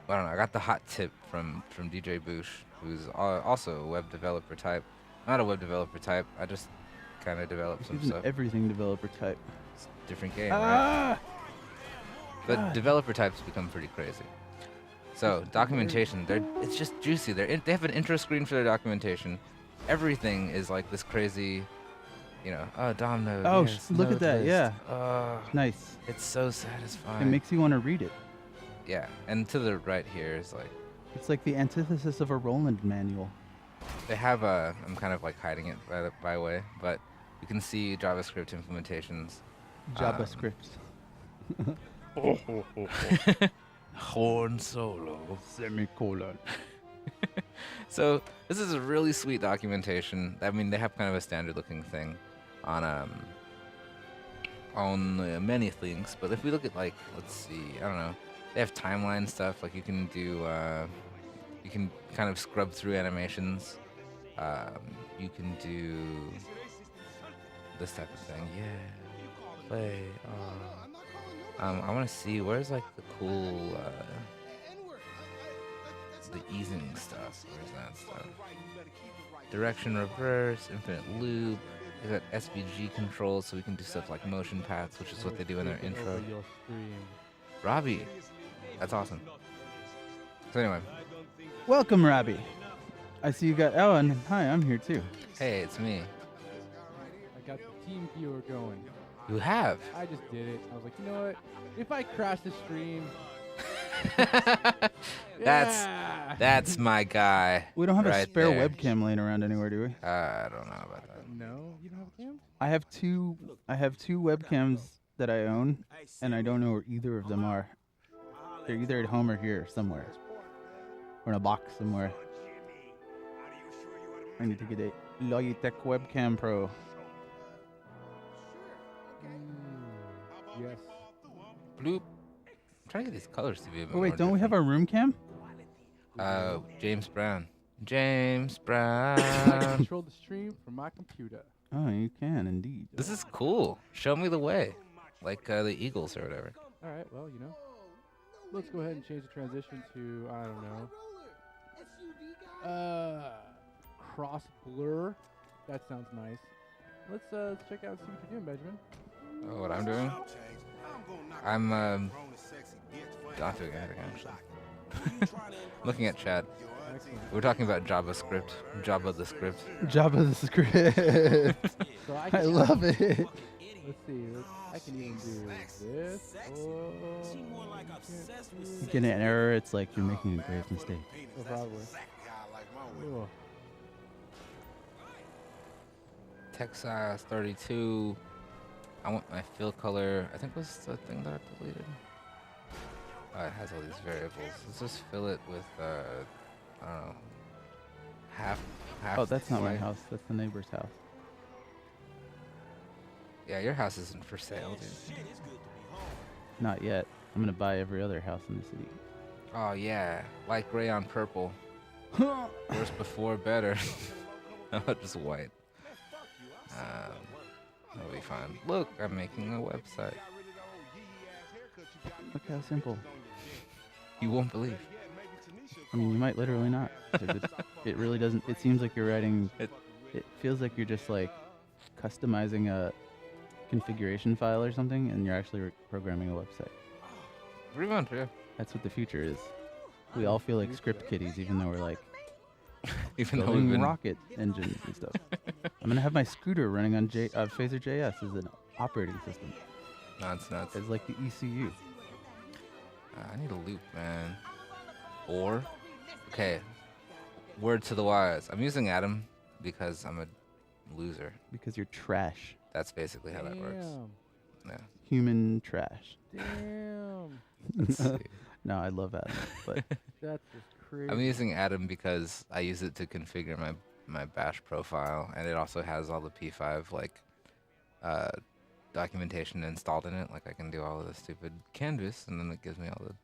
don't know. I got the hot tip from DJ Boosh, who's also a web developer type. Not a web developer type. I just kind of developed some He's an stuff. everything developer type. It's a different game, right? But God. developer types become pretty crazy. So documentation, it's just juicy. They have an intro screen for their documentation. Everything is like this crazy, you know. Oh, DOM node. Oh, yes, look at node that, list. yeah. Oh, Nice. it's so satisfying. It makes you want to read it. Yeah, and to the right here is like It's like the antithesis of a Roland manual. they have a. I'm kind of like hiding it by way, but you can see JavaScript implementations. JavaScript. Horn solo. Semicolon. So this is a really sweet documentation. I mean, they have kind of a standard-looking thing on many things. But if we look at like, let's see, I don't know, they have timeline stuff. Like you can do, you can kind of scrub through animations. You can do this type of thing. Yeah, play. I want to see where's like the cool. The easing stuff. Where's that stuff? Direction reverse, infinite loop. They got SVG controls, so we can do stuff like motion paths, which is what they do in their intro. Robbie, that's awesome. So anyway, Welcome, Robbie. I see you got. Oh, and hi, I'm here too. hey, it's me. I got the team viewer going. You have. I just did it. I was like, you know what? If I crash the stream, yeah. That's my guy. We don't have a right spare there. webcam laying around anywhere, do we? I don't know about that. No, you don't have a cam? I have two webcams that I own, and I don't know where either of them are. They're either at home or here somewhere, or in a box somewhere. I need to get a Logitech Webcam Pro. Yes. Bloop. I'm trying to get these colors to be a bit Oh wait, more don't we have our room cam? different. James Brown. James I Brown. control the stream from my computer. Oh, you can indeed. This is cool. Show me the way. Like the Eagles or whatever. All right, well, you know. Let's go ahead and change the transition to, I don't know. Cross blur. That sounds nice. Let's check out and see what you're doing, Benjamin. Oh, what I'm doing? I'm not doing anything actually. Looking at chat. Excellent. We're talking about JavaScript. Java the script. Java the script. So I love it. Let's see. I can even do this. Or You get an error, it's like you're making a grave mistake. oh, probably. Ooh. Text size 32. I want my fill color. I think was the thing that I deleted. It has all these variables. Let's just fill it with I don't know, half Oh, that's not my way. house. That's the neighbor's house. Yeah, your house isn't for sale, dude. Not yet. I'm gonna buy every other house in the city. Oh yeah, light gray on purple. Worse before, better. How about just white? That'll be fine. Look, I'm making a website. Look how simple. You won't believe. I mean, you might literally not. 'Cause it really doesn't. It seems like you're writing. It feels like you're just like customizing a configuration file or something, and you're actually programming a website. Pretty much, yeah. That's what the future is. We all feel like script kiddies, even though we're like Even though we've building been rocket engines and stuff. I'm gonna have my scooter running on Phaser.js as an operating system. nuts. It's like the ECU. I need a loop, man. Or, okay, word to the wise. I'm using Atom because I'm a loser. Because you're trash. That's basically how that works. Yeah. Human trash. Damn. Let's see. No, I love Adam, but That's just crazy. I'm using Atom because I use it to configure my bash profile, and it also has all the P5 like documentation installed in it. Like I can do all of the stupid canvas, and then it gives me all the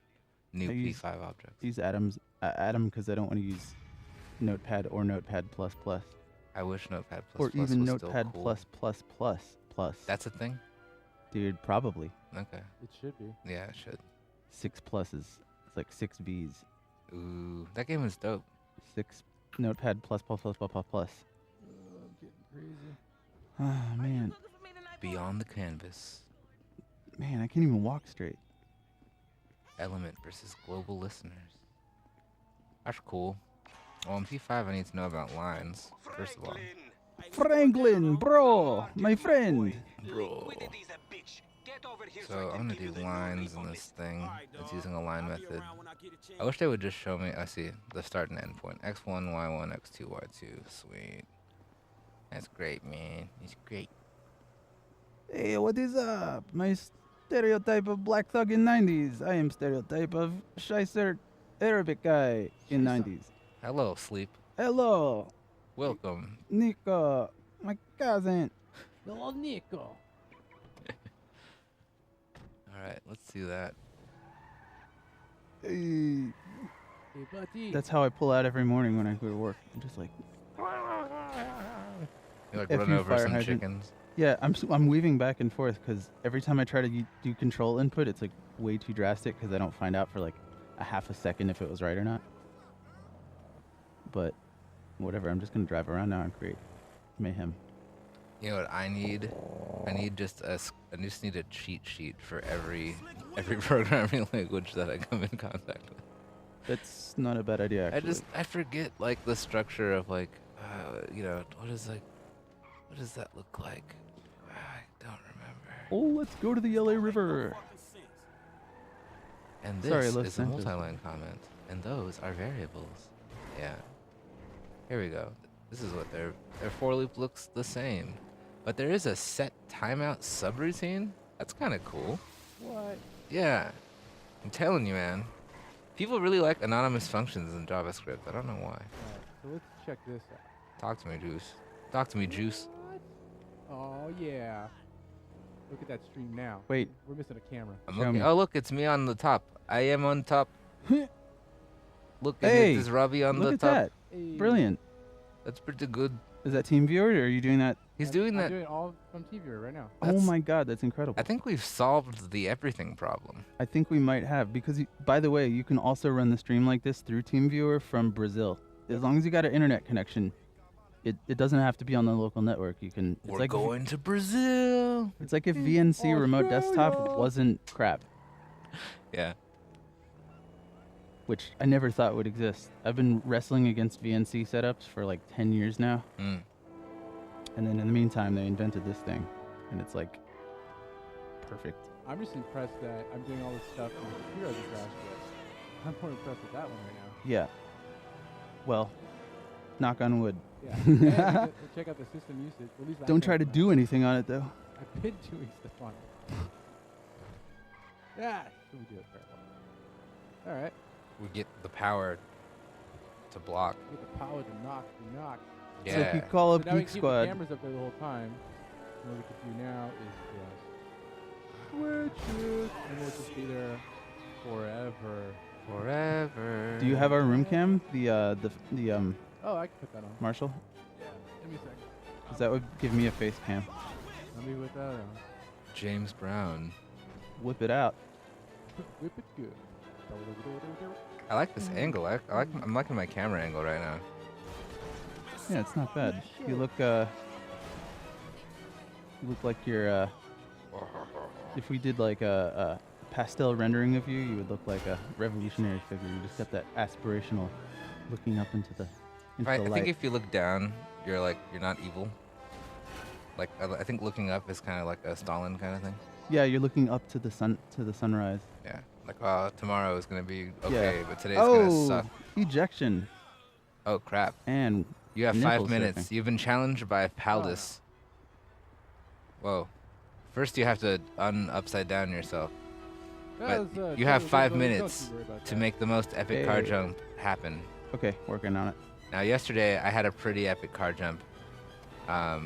new I use- P5 objects. use Atom because I don't want to use Notepad or Notepad++. I wish Notepad++ Or even was Notepad+++++. still cool. That's a thing. Dude, probably. Okay. It should be. Yeah, it should. 6 pluses. It's like 6 V's. Ooh, that game is dope. 6 Notepad++++++. I'm getting crazy. Ah, man. Beyond the canvas. Man, I can't even walk straight. Element versus global listeners. That's cool. Well, in P5, I need to know about lines, first of all. Franklin, bro, my friend. Bro. So I'm gonna do lines in this thing. It's using a line method. I wish they would just show me. I see the start and end point. X1, Y1, X2, Y2. Sweet. That's great, man. It's great. Hey, what is up? My stereotype of black thug in 90s. I am stereotype of shyster Arabic guy in 90s. Hello, sleep. Hello, Welcome. Nico, my cousin. Hello, Nico. All right, let's do that. Hey. Hey, buddy. That's how I pull out every morning when I go to work. I'm just like, You like F run you, over fire some hydrant. chickens. yeah, I'm weaving back and forth because every time I try to do control input, it's like way too drastic because I don't find out for like a half a second if it was right or not. But whatever, I'm just gonna drive around now and create mayhem. You know what I need? I need just I just need a cheat sheet for every programming language that I come in contact with. That's not a bad idea, actually. I forget like the structure of like what is that look like? I don't remember. Oh, let's go to the LA River. And Sorry, this Los is a Santos. multi-line comment, and those are variables. Yeah. Here we go. This is what their for loop looks the same, but there is a set timeout subroutine. That's kind of cool. What? Yeah, I'm telling you, man. People really like anonymous functions in JavaScript. I don't know why. Alright, so let's check this out. Talk to me, Juice. Talk to me, Juice. Oh, yeah. Look at that stream now. Wait. We're missing a camera. I'm Show looking. me. Oh, look, it's me on the top. I am on top. Look, and Hey, it is Robbie on Look the at top. that. Hey. Brilliant. That's pretty good. Is that TeamViewer or are you doing that? He's I'm doing I'm that. doing it all from TVer right now. Oh That's- my god, that's incredible. I think we've solved the everything problem. I think we might have because, by the way, you can also run the stream like this through TeamViewer from Brazil. As long as you got an internet connection, it doesn't have to be on the local network. You can. It's We're like going to Brazil. It's like if VNC remote desktop Australia. wasn't crap, Yeah. which I never thought would exist. I've been wrestling against VNC setups for like 10 years now, Mm. and then in the meantime, they invented this thing, and it's like perfect. I'm just impressed that I'm doing all this stuff on the computer as a crash course. I'm more impressed with that one right now. Yeah. Well, knock on wood. Yeah. And we'll check out the system usage. At least last Don't time try to when do anything on it though. I've been doing stuff on it. Yeah, should we do it for a while? All right. We get the power to block. Get the power to knock the knock. It's like you Yeah. call So up now we Geek can keep the Squad. cameras up there the whole time. And what we could do now is just switch it, and we'll just be there forever. Forever. Do you have our room cam? Oh, I can put that on. Marshall? Yeah. Give me a second. Because that would give me a face cam. Let me put that on. James Brown. Whip it out. Whip it good. I like this angle. I'm liking my camera angle right now. Yeah, it's not bad. You look like you're if we did like a pastel rendering of you, you would look like a revolutionary figure. You just got that aspirational looking up into the I light. think if you look down, you're not evil. Like I think looking up is kind of like a Stalin kind of thing. Yeah, you're looking up to the sunrise. Yeah. Like tomorrow is gonna be Yeah. okay, but today's gonna Oh, suck. ejection Oh crap. and You have nipple 5 minutes. surfing. You've been challenged by Paldus. Whoa. First you have to upside down yourself. But you have 5 minutes to make the most epic car Hey. jump happen. Okay, working on it. Now yesterday I had a pretty epic car jump. I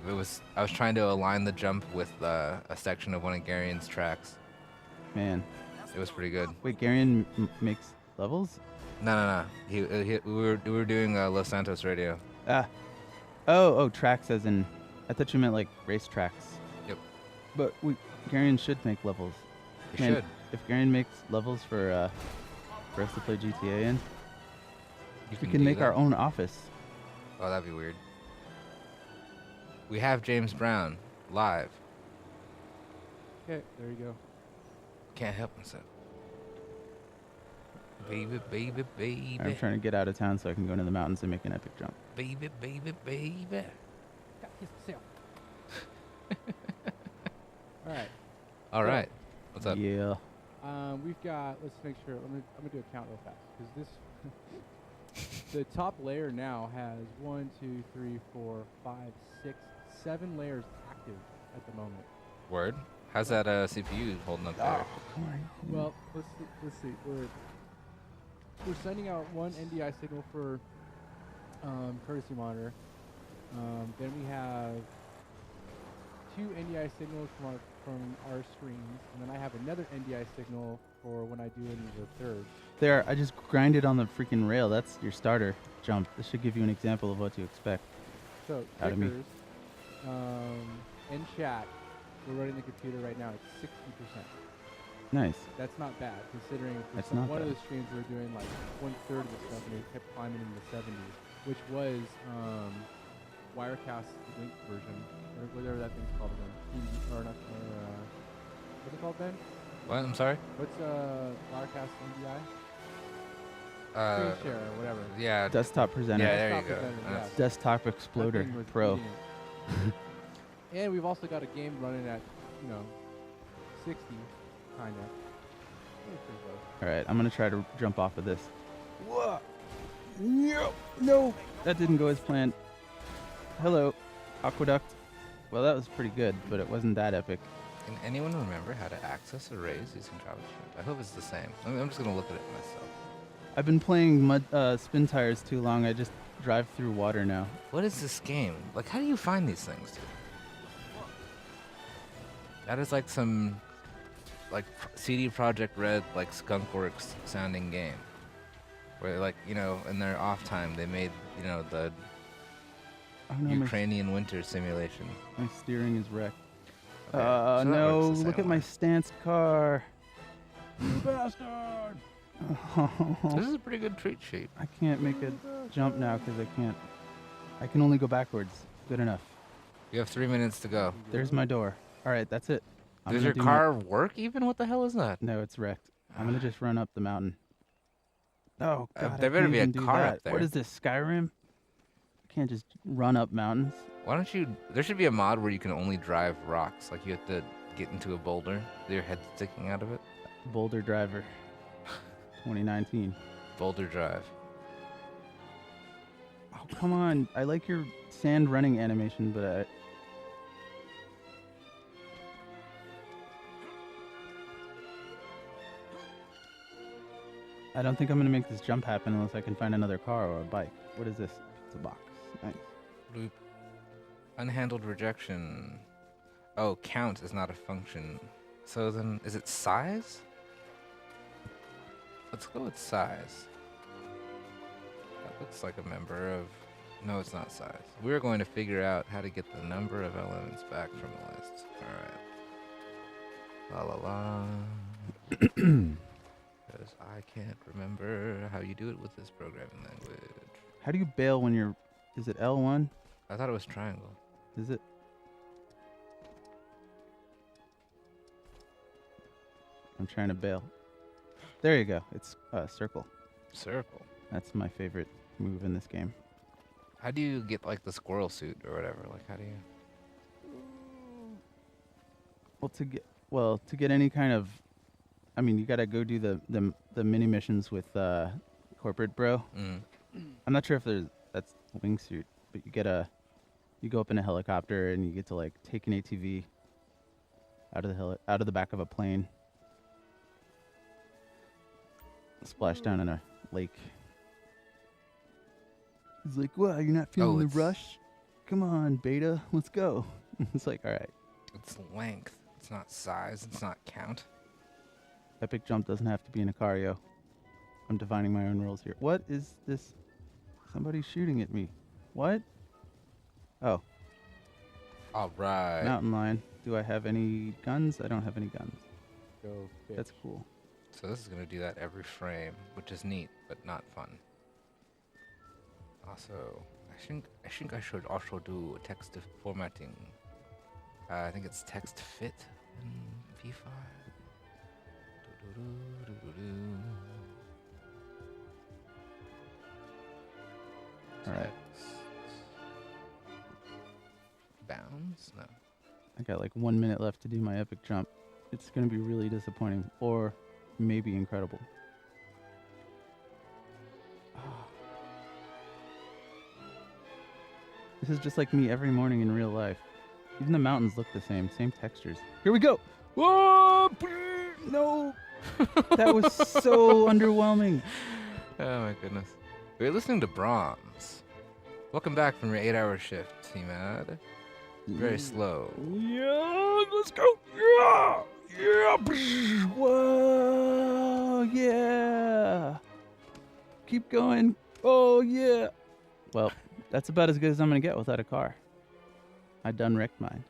was trying to align the jump with a section of one of Garion's tracks. Man, It was pretty good. wait, Garion makes levels? No. We were doing Los Santos Radio. Ah, oh, tracks as in, I thought you meant like race tracks. Yep. But Garion should make levels. You Man, should. If Garion makes levels for us to play GTA in, You we do can make our that? own office. Oh, that'd be weird. We have James Brown live. Okay, there you go. Can't help myself. Baby, baby, baby. I'm trying to get out of town so I can go into the mountains and make an epic jump. Baby, baby, baby. Got yourself. All right. All right. What's up? Yeah. We've got. Let's make sure. I'm gonna do a count real fast because this. The top layer now has 1, 2, 3, 4, 5, 6, 7 layers active at the moment. Word. How's that CPU holding up there? Come on. Well, let's see. We're sending out one NDI signal for courtesy monitor. Then we have 2 NDI signals from our screens, and then I have another NDI signal for when I do in the third. There, I just grinded on the freaking rail. That's your starter jump. This should give you an example of what to expect. So Out of me. tickers, in chat, we're running the computer right now at 60%. Nice. That's not bad considering for That's some, not one of bad. the streams we were doing like 1/3 of the stuff and it kept climbing in the 70s, which was Wirecast link version, or whatever that thing's called again. Or not, what's it called, Ben? What? I'm sorry? What's Wirecast NDI? Uh, Screen share or whatever. yeah. Desktop presenter. Yeah, there you Desktop go. presenter, That's- yeah. Desktop That Exploder thing was Pro. eating it. And we've also got a game running at, 60, kind of. Pretty close. All right, I'm gonna try to jump off of this. Whoa. No, that didn't go as planned. Hello, Aqueduct. Well, that was pretty good, but it wasn't that epic. Can anyone remember how to access arrays using JavaScript? I hope it's the same. I'm just gonna look at it myself. I've been playing spin tires too long. I just drive through water now. What is this game? Like, how do you find these things, dude? That is like some, CD Projekt Red, like Skunkworks sounding game. Where, in their off time, they made, the Oh no, Ukrainian winter simulation. my steering is wrecked. Okay, so that No, works the look same at my way. stanced car. You bastard! This is a pretty good treat sheet. I can't make a jump now because I can only go backwards. Good enough. You have 3 minutes to go. There's my door. All right, that's it. I'm Does gonna your do car work even? What the hell is that? No, it's wrecked. I'm gonna just run up the mountain. Oh God! there I better can't be a even do car up that. there. What is this, Skyrim? I can't just run up mountains. Why don't you? There should be a mod where you can only drive rocks. Like you have to get into a boulder, your head sticking out of it. Boulder Driver, 2019. Boulder drive. Oh come on! I like your sand running animation, but I don't think I'm gonna make this jump happen unless I can find another car or a bike. What is this? Pizza box. Nice. Loop. Unhandled rejection. Oh, count is not a function. So then, is it size? Let's go with size. That looks like a member of... No, it's not size. We're going to figure out how to get the number of elements back from the list. Alright. La la la. Because I can't remember how you do it with this programming language. How do you bail when you're... Is it L1? I thought it was triangle. Is it? I'm trying to bail. There you go. It's circle. Circle. That's my favorite move in this game. How do you get like the squirrel suit or whatever? Like how do you... Well, to get any kind of... I mean, you gotta go do the mini missions with corporate bro. Mm. I'm not sure if that's wingsuit, but you go up in a helicopter and you get to like take an ATV out of the back of a plane, splash down in a lake. He's like, "Wow, you're not feeling the rush? Come on, Beta, let's go." It's like, all right. It's length. It's not size. It's not count. Epic jump doesn't have to be in a car, yo. I'm defining my own rules here. What is this? Somebody's shooting at me. What? Oh. All right. Mountain lion. Do I have any guns? I don't have any guns. Go fish. That's cool. So this is going to do that every frame, which is neat, but not fun. Also, I think I should also do text formatting. I think it's text fit in P5. All right. Bounds? No. I got like 1 minute left to do my epic jump. It's going to be really disappointing, or maybe incredible. This is just like me every morning in real life. Even the mountains look the same textures. Here we go! Whoa! No! That was so underwhelming. Oh my goodness. We're listening to Brahms. Welcome back from your 8-hour shift, T-Mad. Very slow. Yeah, let's go! Yeah! Yeah! Whoa! Yeah! Keep going. Oh, yeah! Well, that's about as good as I'm going to get without a car. I done wrecked mine.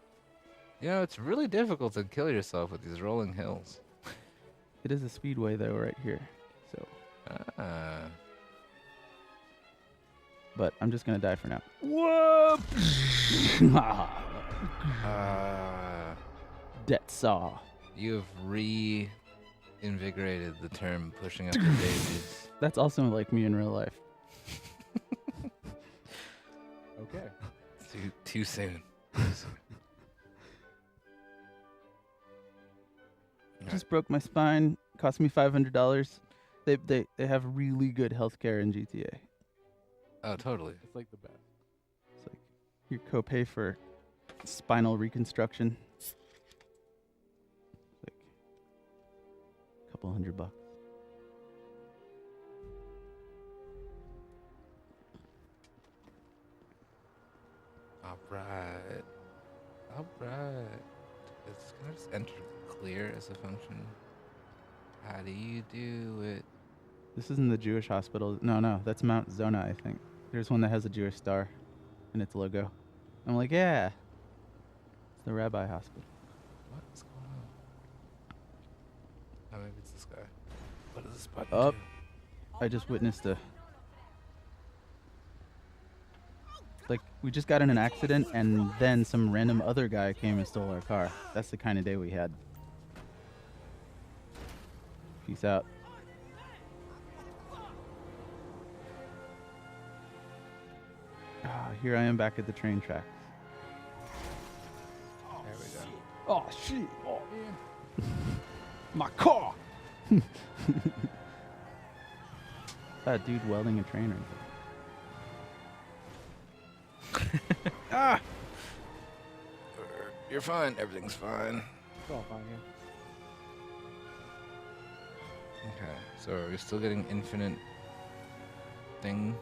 You know, it's really difficult to kill yourself with these rolling hills. It is a speedway, though, right here. So, but I'm just going to die for now. Whoop! Death saw. You have reinvigorated the term pushing up the daisies. That's also like me in real life. Okay. Too soon. Just broke my spine. Cost me $500. They have really good healthcare in GTA. Oh, totally. It's like the best. It's like your copay for spinal reconstruction. It's like a couple $100. All right. It's gonna just enter clear as a function. How do you do it? This isn't the Jewish hospital. No, that's Mount Zona, I think. There's one that has a Jewish star in its logo. I'm like, yeah. It's the Rabbi Hospital. What's going on? Oh, maybe it's this guy. What is this button Up. do? I just witnessed like, we just got in an accident, and then some random other guy came and stole our car. That's the kind of day we had. Peace out. Here I am back at the train tracks. There we go. Oh, shit. Oh, my car. That dude welding a train right there. Ah! You're fine. Everything's fine. It's all fine here. Okay. So are we still getting infinite thing?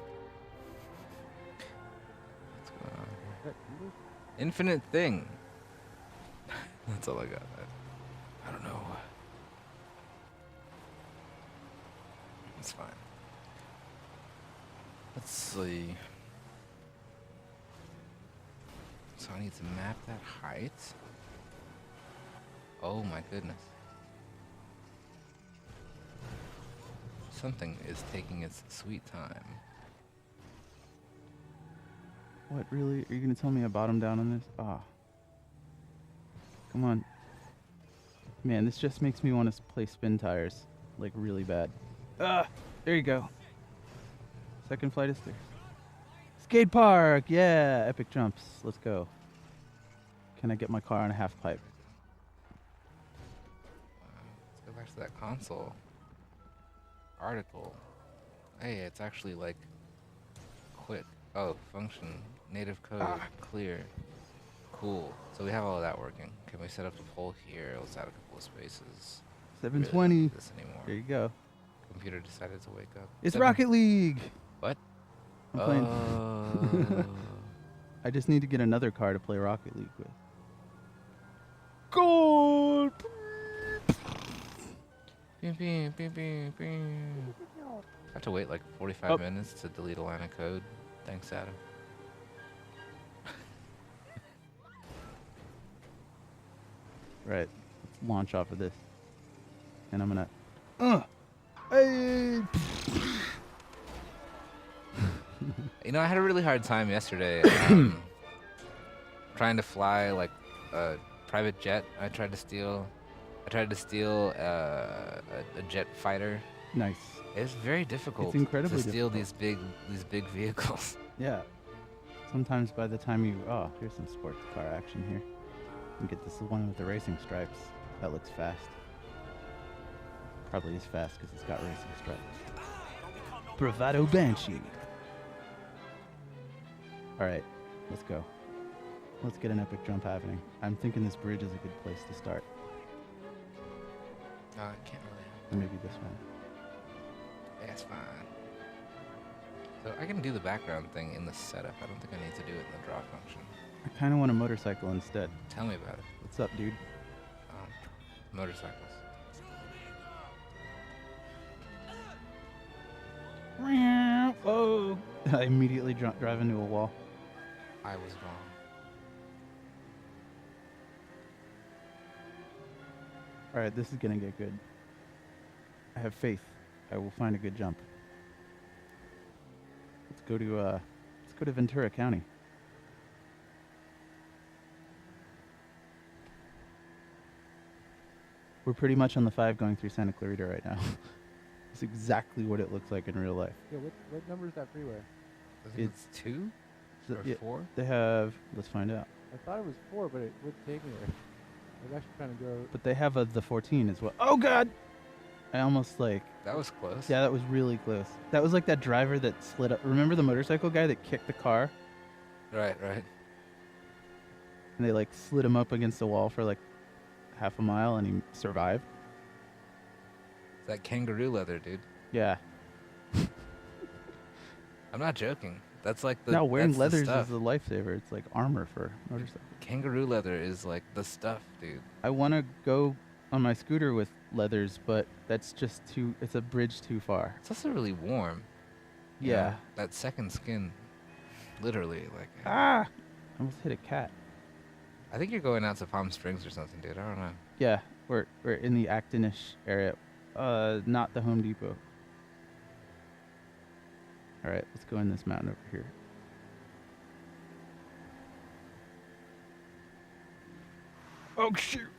Infinite thing. That's all I got. I don't know. It's fine. Let's see. So I need to map that height. Oh my goodness. Something is taking its sweet time. What, really? Are you going to tell me I bottomed down on this? Ah. Come on. Man, this just makes me want to play spin tires. Like, really bad. Ah! There you go. Second flight of stairs. Skate park! Yeah! Epic jumps. Let's go. Can I get my car on a half pipe? Let's go back to that console. Article. Hey, it's actually like quick. Oh, function. Native code. Clear. Cool. So we have all of that working. Can we set up the poll here? Let's add a couple of spaces. 720. Really don't need this anymore. There you go. Computer decided to wake up. It's Rocket League! What? I'm playing. I just need to get another car to play Rocket League with. Goal! Beep, beep, beep, beep, beep. I have to wait like 45 minutes to delete a line of code. Thanks, Adam. Right. Let's launch off of this. And I'm gonna... Hey! You know, I had a really hard time yesterday trying to fly like a private jet. I tried to steal a jet fighter. Nice. It's very difficult It's incredibly to steal difficult. these big vehicles. Yeah. Sometimes by the time you... Oh, here's some sports car action here. You get this one with the racing stripes. That looks fast. Probably is fast because it's got racing stripes. Bravado Banshee. Alright, let's go. Let's get an epic jump happening. I'm thinking this bridge is a good place to start. I can't really Or maybe this one. Yeah, it's fine. So I can do the background thing in the setup. I don't think I need to do it in the draw function. I kind of want a motorcycle instead. Tell me about it. What's up, dude? Motorcycles. Whoa! I immediately drive into a wall. I was wrong. Alright, this is gonna get good. I have faith. I will find a good jump. Let's go to Ventura County. We're pretty much on the 5 going through Santa Clarita right now. It's exactly what it looks like in real life. Yeah, what number is that freeway? I think it's 2 So, or yeah, 4. they have, let's find out. I thought it was 4, but it would take me there. I was actually trying to go. But they have the 14 as well. Oh god! I almost like, That was close. yeah, that was really close. That was like that driver that slid up. Remember the motorcycle guy that kicked the car? Right. And they like slid him up against the wall for like half a mile and he survived? It's that kangaroo leather, dude. Yeah. I'm not joking. That's like the No, wearing that's the leathers stuff. is a lifesaver. It's like armor for motorcycles. Kangaroo leather is like the stuff, dude. I want to go on my scooter with leathers, but that's just too, it's a bridge too far. It's also really warm. you Yeah. know? That second skin, literally, like. Ah! I almost hit a cat. I think you're going out to Palm Springs or something, dude. I don't know. Yeah, we're in the Acton-ish area. Not the Home Depot. All right, let's go in this mountain over here. Oh shoot!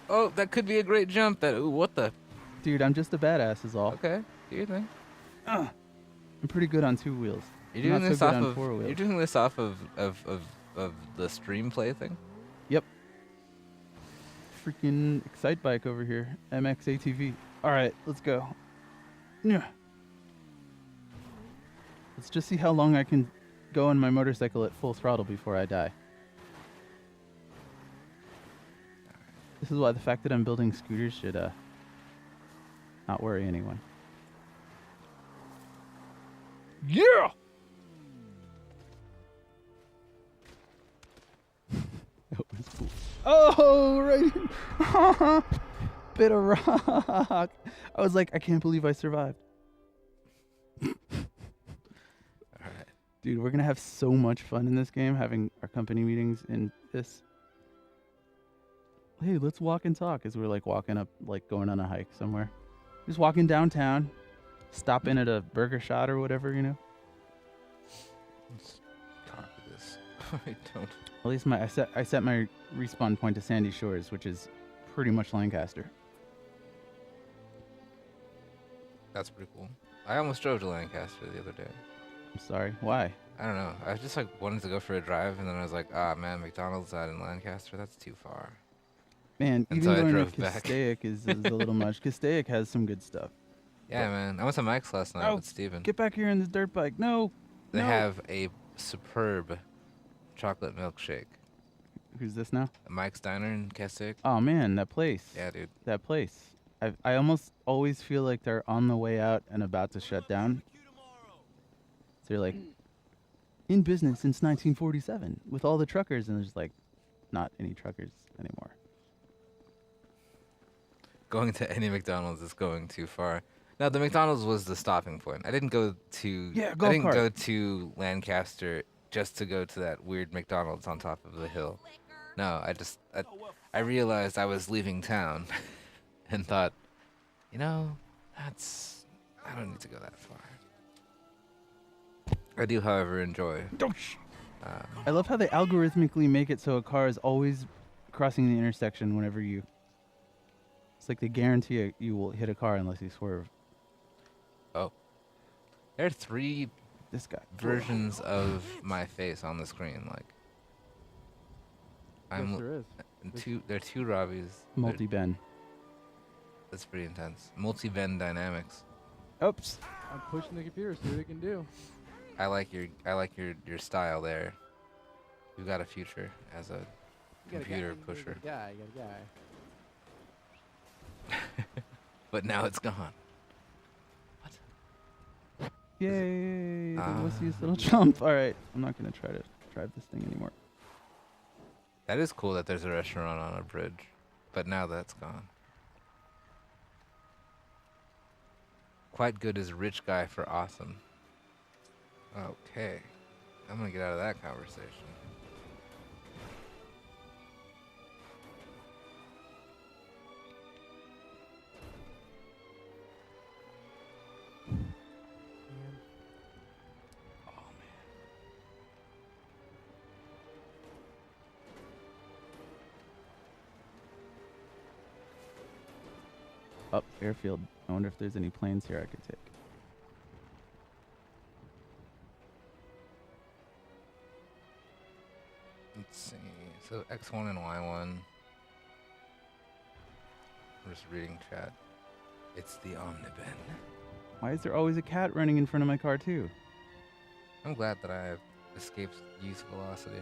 Oh, that could be a great jump. That. Ooh, what the? Dude, I'm just a badass is all. Okay, do your thing. I'm pretty good on 2 wheels. You're doing Not this so good off on of. 4 wheels. You're doing this off of the stream play thing. Yep. Freaking Excite Bike over here. MX ATV. Alright, let's go. Yeah. Let's just see how long I can go on my motorcycle at full throttle before I die. This is why the fact that I'm building scooters should not worry anyone. Yeah! Oh, right. Bit of rock. I was like, I can't believe I survived. All right. Dude, we're going to have so much fun in this game, having our company meetings in this. Hey, let's walk and talk as we're like walking up, like going on a hike somewhere. Just walking downtown, stopping at a burger shot or whatever, you know? Let's copy this. I don't. At least I set my respawn point to Sandy Shores, which is pretty much Lancaster. That's pretty cool. I almost drove to Lancaster the other day. I'm sorry. Why? I don't know. I was just like wanted to go for a drive, and then I was like, ah, man, McDonald's out in Lancaster, that's too far. Man, And even so I going drove to back. Castaic is a little much. Castaic has some good stuff. Yeah, man. I went to Mike's last night Oh, with Steven. Get back here on this dirt bike. No. They no. have a superb chocolate milkshake. Who's this now? Mike's Diner in Keswick. Oh, man, that place. Yeah, dude. That place. I almost always feel like they're on the way out and about to shut down. So they're like, in business since 1947 with all the truckers, and there's like not any truckers anymore. Going to any McDonald's is going too far. Now, the McDonald's was the stopping point. I didn't go to golf I didn't cart. go to Lancaster just to go to that weird McDonald's on top of the hill. No, I realized I was leaving town and thought, you know, I don't need to go that far. I do, however, enjoy. I love how they algorithmically make it so a car is always crossing the intersection whenever you. It's like they guarantee you will hit a car unless you swerve. Oh. There are 3 This guy. versions of my face on the screen. Like, Yes, there is. there are 2 Robbies. Multi-Ben. That's pretty intense. Multi-Venn dynamics. Oops. I'm pushing the computer, see what it can do. I like your style there. You've got a future as a You got a guy, computer you got pusher. a guy, you got a guy. But now it's gone. Yay. The Ah. wussiest little jump. All right. I'm not going to try to drive this thing anymore. That is cool that there's a restaurant on a bridge, but now that's gone. Quite good as rich guy for awesome. Okay. I'm gonna get out of that conversation. Up airfield. I wonder if there's any planes here I could take. Let's see. So X1 and Y1. I'm just reading chat. It's the Omniben. Why is there always a cat running in front of my car too? I'm glad that I have escaped youth velocity.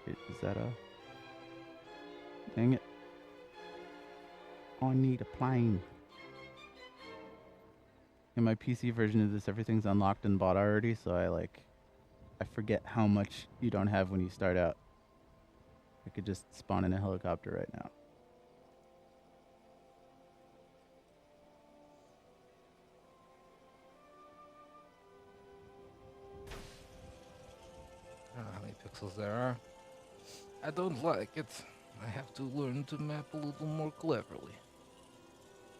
Wait, is that a... Dang it. I need a plane. In my PC version of this, everything's unlocked and bought already, so I forget how much you don't have when you start out. I could just spawn in a helicopter right now. I don't know how many pixels there are. I don't like it. I have to learn to map a little more cleverly.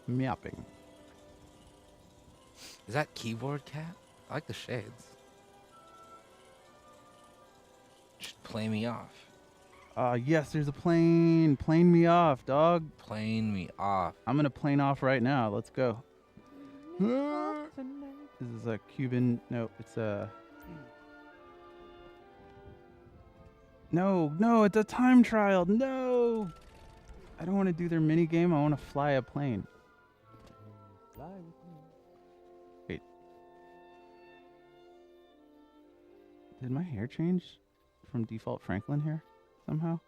Mapping. Is that keyboard cat? I like the shades. Should play me off. Yes, there's a plane. Plane me off, dog. Playing me off. I'm gonna plane off right now. Let's go. This is a Cuban. No, it's a. No, it's a time trial. No, I don't want to do their mini game. I want to fly a plane. Fly with me. Wait. Did my hair change from default Franklin hair somehow?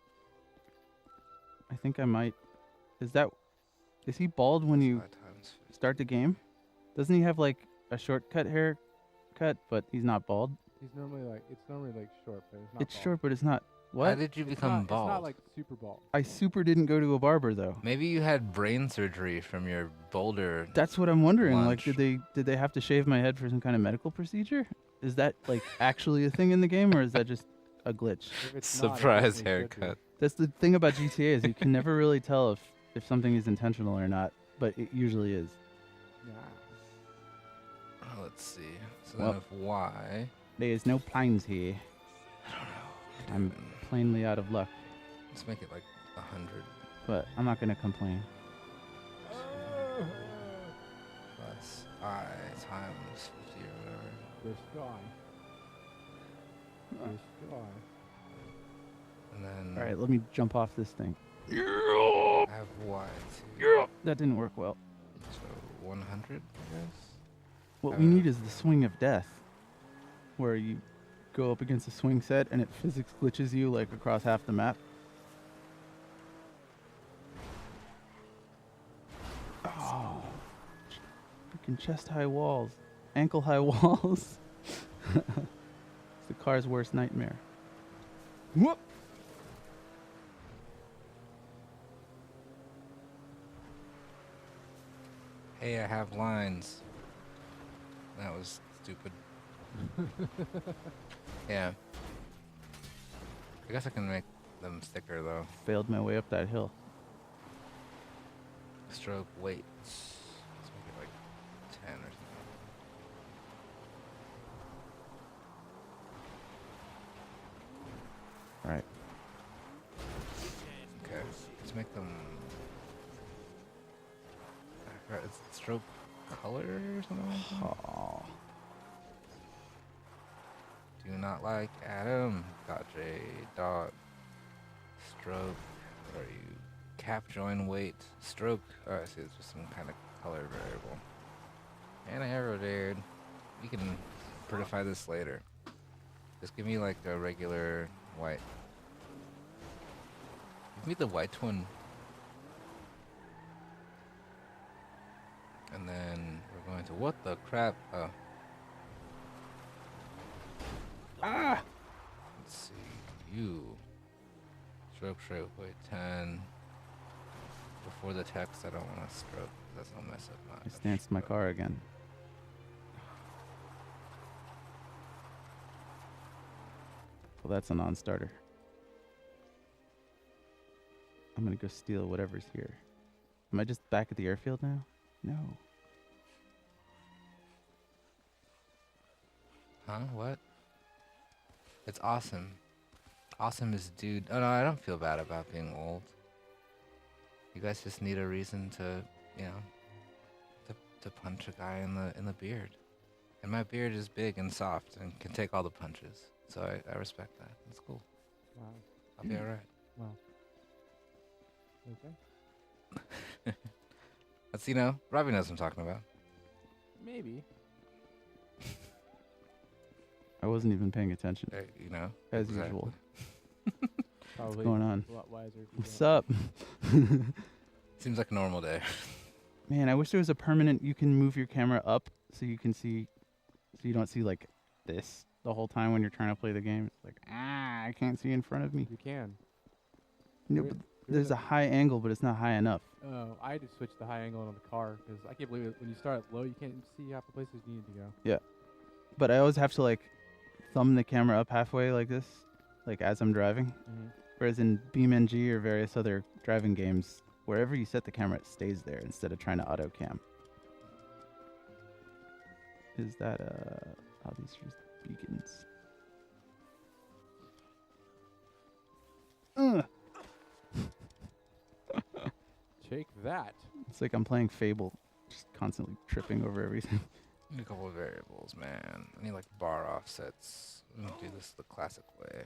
I think I might. Is he bald when you 5 times 50. start the game? Doesn't he have like a shortcut haircut haircut, but he's not bald. He's normally like short, but it's not. It's bald. short, but it's not. How What? did you It's become not, bald? It's not like super bald. I super didn't go to a barber though. Maybe you had brain surgery from your boulder. That's what I'm wondering. Lunch. Like, did they have to shave my head for some kind of medical procedure? Is that like actually a thing in the game, or is that just a glitch? If it's not, it Surprise definitely should be. haircut. That's the thing about GTA is you can never really tell if something is intentional or not, but it usually is. Nah. Let's see. So Well- then if Y, There's no planes here. I don't know. I'm Dude, plainly out of luck, let's make it like 100 but I'm not gonna complain. plus I times 50 or whatever. The sky. The sky. And then All right, let me jump off this thing. I have Y too. That didn't work well. So 100, I guess. What we need is the swing of death, where you go up against a swing set and it physics glitches you like across half the map. Oh, freaking chest high walls, ankle high walls. It's the car's worst nightmare. Whoop. Hey, I have lines. That was stupid. Yeah. I guess I can make them thicker though. Failed my way up that hill. Stroke weights. Let's make it like 10 or something. All right. Okay. Let's make them. I forgot, it's stroke color or something like that? Oh. Do not like Adam. Dot J. Dot. Stroke. What are you? Cap join weight. Stroke. Oh, I see. It's just some kind of color variable. And I arrow dared. We can prettify this later. Just give me like a regular white. Give me the white one. And then we're going to what the crap? Oh. Ah! Let's see. You. Stroke, weight 10. Before the text, I don't want to stroke. That's no mess up my. I stanced my car again. Well, that's a non-starter. I'm gonna go steal whatever's here. Am I just back at the airfield now? No. Huh? What? It's awesome. Awesome is dude. Oh no, I don't feel bad about being old. You guys just need a reason to, you know, to punch a guy in the beard. And my beard is big and soft and can take all the punches. So I respect that. It's cool. Wow. I'll be alright. Wow. Okay. That's, you know, Robbie knows what I'm talking about. Maybe. I wasn't even paying attention, You know? as exactly. usual. Probably What's going on? a lot wiser. if you What's don't. up? Seems like a normal day. Man, I wish there was a permanent, you can move your camera up so you can see, so you don't see like this the whole time when you're trying to play the game. It's like, I can't see in front of me. You can. No, There- but there's there's a high angle, but it's not high enough. Oh, I had to switch the high angle on the car because I can't believe it. When you start at low, you can't see half the places you need to go. But I always have to like thumb the camera up halfway like this, like as I'm driving. Mm-hmm. Whereas in BeamNG or various other driving games, wherever you set the camera, it stays there instead of trying to auto cam. Is that oh, these are just beacons. Take that. It's like I'm playing Fable, just constantly tripping over everything. I need a couple of variables, man. I need like bar offsets. I'm gonna do this the classic way.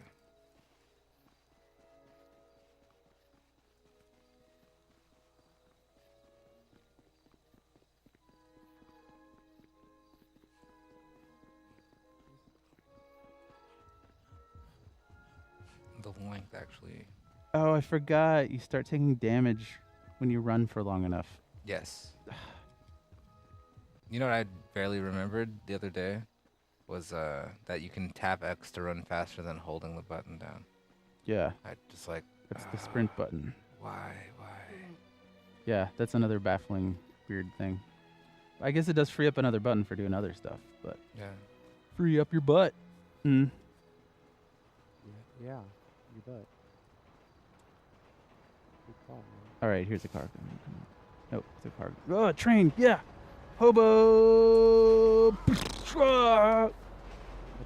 The length actually. Oh, I forgot. You start taking damage when you run for long enough. Yes. You know what I barely remembered the other day? was that you can tap X to run faster than holding the button down. Yeah, I just like, that's the sprint button. why? Yeah, that's another baffling, weird thing. I guess it does free up another button for doing other stuff, but Yeah. free up your butt. Mm. Yeah, you bet. Good call, man. All right, here's a car. Nope, it's a car. Oh, a train. Yeah. Hobo. That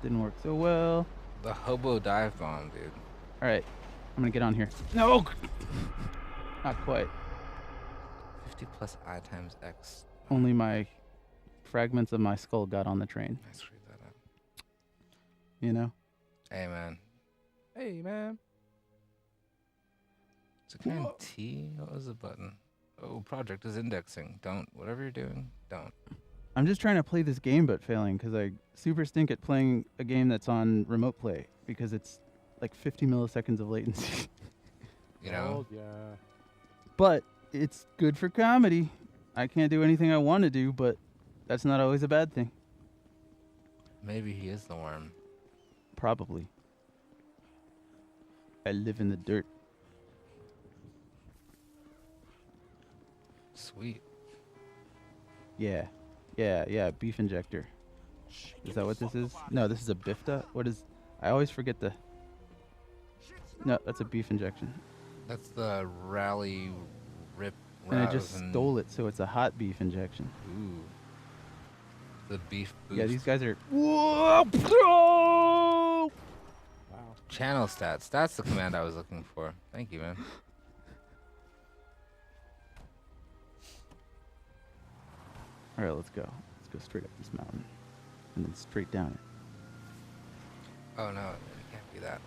didn't work so well. The hobo dive bomb, dude. All right, I'm gonna get on here. No, not quite. 50 plus I times X. Only my fragments of my skull got on the train. I screwed that up. You know. Hey, man. Hey, man. Is it command T? What was the button? Oh, project is indexing. Don't. Whatever you're doing, don't. I'm just trying to play this game but failing because I super stink at playing a game that's on remote play because it's like 50 milliseconds of latency. You know? Oh, yeah. But it's good for comedy. I can't do anything I want to do, but that's not always a bad thing. Maybe he is the worm. Probably. I live in the dirt. Sweet. Yeah. Beef injector. Is that what this is? No, this is a bifta. What is? I always forget the. No, that's a beef injection. That's the rally rip. And I just rouse stole it, so it's a hot beef injection. Ooh. The beef boost. Yeah, these guys are. Whoa, bro! Wow. Channel stats. That's the command I was looking for. Thank you, man. All right, let's go. Let's go straight up this mountain, and then straight down it. Oh no, it can't be that.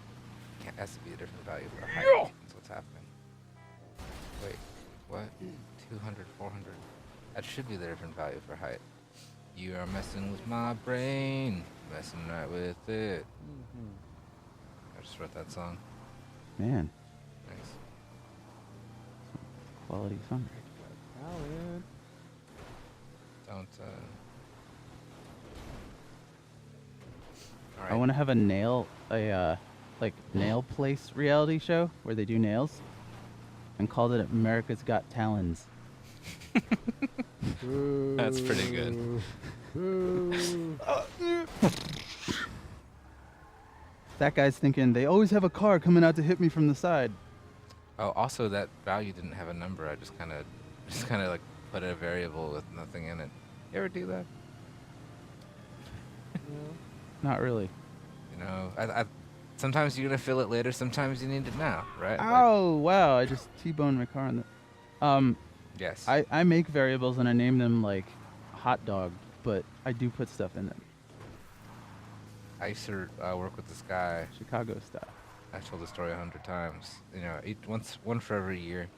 It has to be a different value for height. That's what's happening. Wait, what? 200, 400. That should be the different value for height. You are messing with my brain. Messing right with it. Mm-hmm. I just wrote that song. Man, Nice. quality song. Talent. Don't, I Alright. want to have a nail place reality show where they do nails, and called it America's Got Talons. That's pretty good. Boo. That guy's thinking they always have a car coming out to hit me from the side. Oh, also that value didn't have a number. I just kind of like put a variable with nothing in it. You ever do that? Not really. You know, I sometimes you're gonna feel it later. Sometimes you need it now, right? Like, Oh wow! I just T-boned my car on the. yes. I make variables and I name them like hot dog, but I do put stuff in them. I used to work with this guy. Chicago style. I told the story 100 times. You know, one for every year.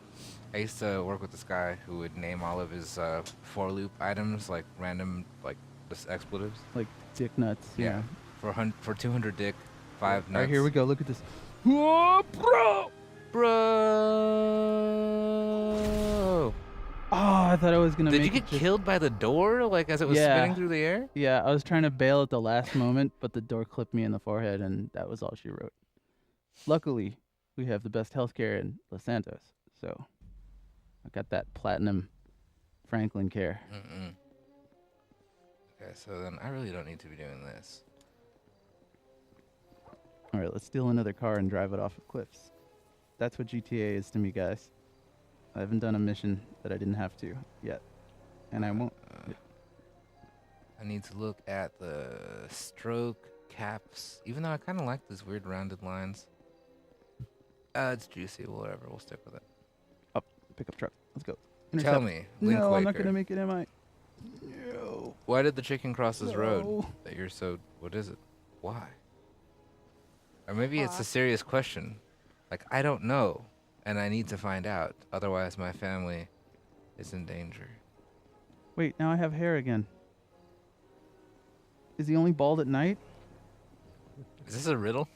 I used to work with this guy who would name all of his for loop items like random like just expletives. Like dick nuts. you Yeah. know. For 200 dick, 5 nuts. All right, here we go. Look at this. Whoa, bro! Bro. Oh, I thought I was gonna Did make you get it just- killed by the door like as it was Yeah. spinning through the air? Yeah, I was trying to bail at the last moment, but the door clipped me in the forehead, and that was all she wrote. Luckily, we have the best healthcare in Los Santos, so I got that platinum Franklin care. Mm-mm. Okay, so then I really don't need to be doing this. All right, let's steal another car and drive it off of cliffs. That's what GTA is to me, guys. I haven't done a mission that I didn't have to yet, and I won't. I need to look at the stroke caps, even though I kind of like these weird rounded lines. It's juicy, whatever. We'll stick with it. Pickup truck. Let's go. Tell Intercept. me, Link No, I'm not Waker, gonna make it, am I? No. why did the chicken cross this road? No. That you're so. What is it? Why? Or maybe it's a serious question. Like I don't know, and I need to find out. Otherwise, my family is in danger. Wait, now I have hair again. Is he only bald at night? Is this a riddle?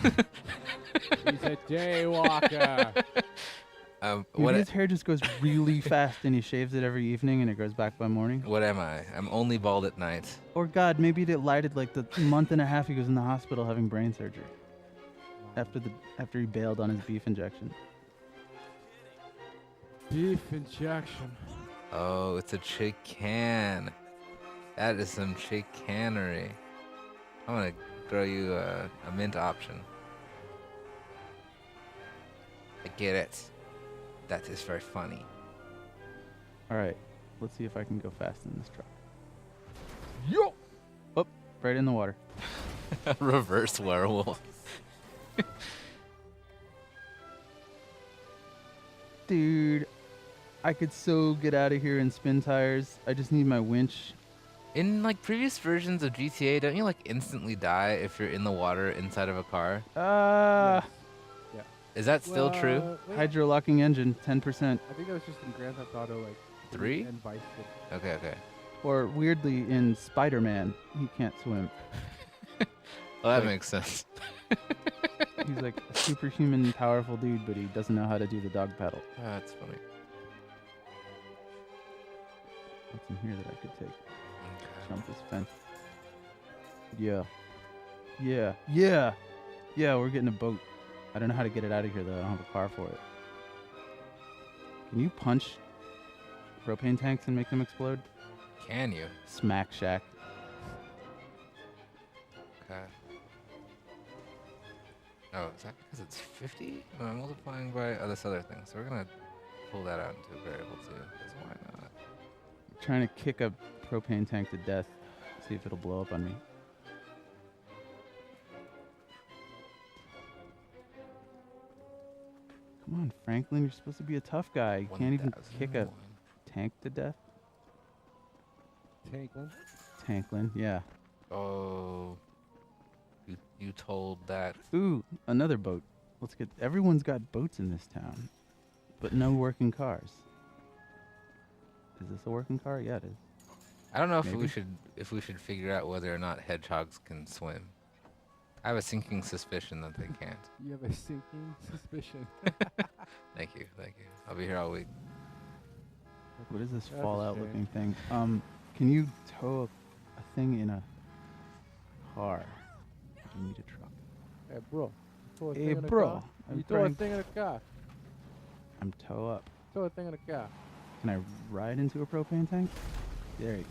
He's a jaywalker. Maybe What his hair just goes really fast and he shaves it every evening and it grows back by morning. what am I? I'm only bald at night. Or God, maybe it lighted like the month and a half he was in the hospital having brain surgery after he bailed on his beef injection. Beef injection. Oh, it's a chican. That is some chicanery. I'm gonna grow you a mint option. I get it. That is very funny. All right, let's see if I can go fast in this truck. Yo! Oh, right in the water. Reverse werewolf. Dude, I could so get out of here and spin tires. I just need my winch. In like previous versions of GTA, don't you like instantly die if you're in the water inside of a car? Ah, Yes. Is that still true? Wait, hydro locking engine, 10%. I think that was just in Grand Theft Auto, like 3? and Vice City. Okay. Or weirdly in Spider-Man, he can't swim. Well, that Like- makes sense. He's like a superhuman powerful dude, but he doesn't know how to do the dog paddle. That's funny. What's in here that I could take? Okay. Jump this fence. Yeah, we're getting a boat. I don't know how to get it out of here, though. I don't have a car for it. Can you punch propane tanks and make them explode? Can you? Smack Shack. Okay. Oh, is that because it's 50? No, I'm multiplying by this other thing. So we're gonna pull that out into a variable too. Because why not? I'm trying to kick a propane tank to death. See if it'll blow up on me. Come on, Franklin. You're supposed to be a tough guy. You can't even kick a 1001. tank to death. Tanklin. Tanklin, yeah. Oh. You told that. Ooh, another boat. Let's get. Everyone's got boats in this town, but no working cars. Is this a working car? Yeah, it is. I don't know if Maybe. we should figure out whether or not hedgehogs can swim. I have a sinking suspicion that they can't. You have a sinking suspicion. Thank you. I'll be here all week. What is this That's Fallout-looking thing? Can you tow a thing in a car? You need a truck. Hey, bro. Throw a Hey, thing in a bro, car. I'm You throw a trying- thing in a car. I'm tow up. Throw a thing in a car. Can I ride into a propane tank? There you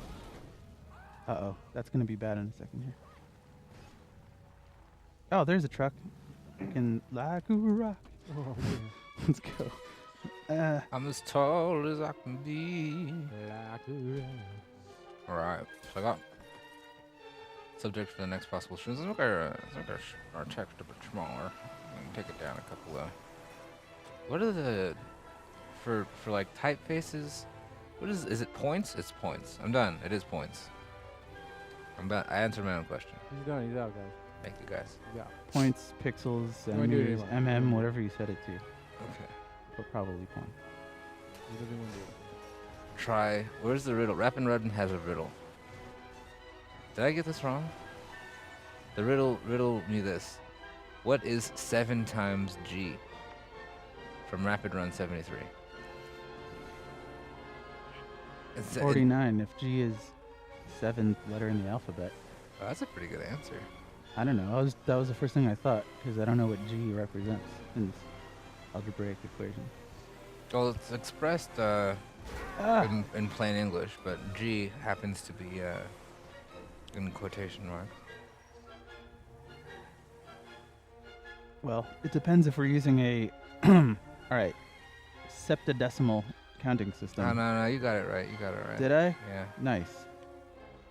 go. Uh-oh. That's going to be bad in a second here. Oh, there's a truck. Freaking like a rock. Oh, Let's go. I'm as tall as I can be. yeah. Alright, so I got subject for the next possible streams. Let's make our text a bit smaller and take it down a couple of. What are the for like typefaces? What is it points? It's points. I'm done. It is points. I'm done. I answered my own question. He's done. He's out, guys. Thank you guys. He's out. Points, pixels, You wanna do it centimeters, anymore? whatever you set it to. Okay. But probably point. He doesn't want to do it. Try. Where's the riddle? Rappin' Rudden has a riddle. Did I get this wrong? The riddle me this. What is 7 times G? From Rapid Run 73. It's 49 if G is 7th letter in the alphabet. Oh, that's a pretty good answer. I don't know. That was the first thing I thought because I don't know what G represents in this algebraic equation. Well, it's expressed in plain English, but G happens to be in quotation marks. Well, it depends if we're using a all right, septadecimal counting system. No, you got it right. Did I? Yeah. Nice.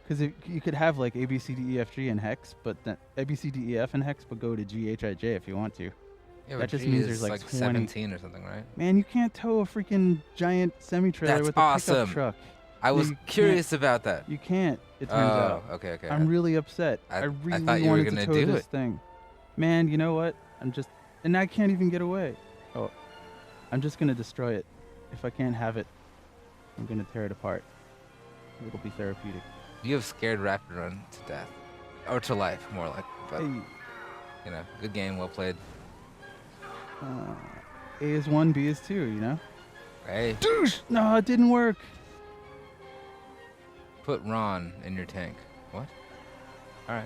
Because you could have like A, B, C, D, E, F, G and hex, but then A, B, C, D, E, F and hex, but go to G, H, I, J if you want to. Yeah, That but just G means is there's like 20 17 or something, right? Man, you can't tow a freaking giant semi-trailer That's with a awesome. pickup truck. I was you can't- curious about that. You can't, it turns out. Okay. I'm really upset. I I really thought you were wanted to gonna tow do this it. thing. Man, you know what? And I can't even get away. Oh, I'm just gonna destroy it. If I can't have it, I'm gonna tear it apart. It'll be therapeutic. You have scared Rapid Run to death. Or to life, more like. But, Hey, you know, good game, well played. A is 1, B is 2, you know? Hey, Douche! No, it didn't work. put Ron in your tank. What? All right.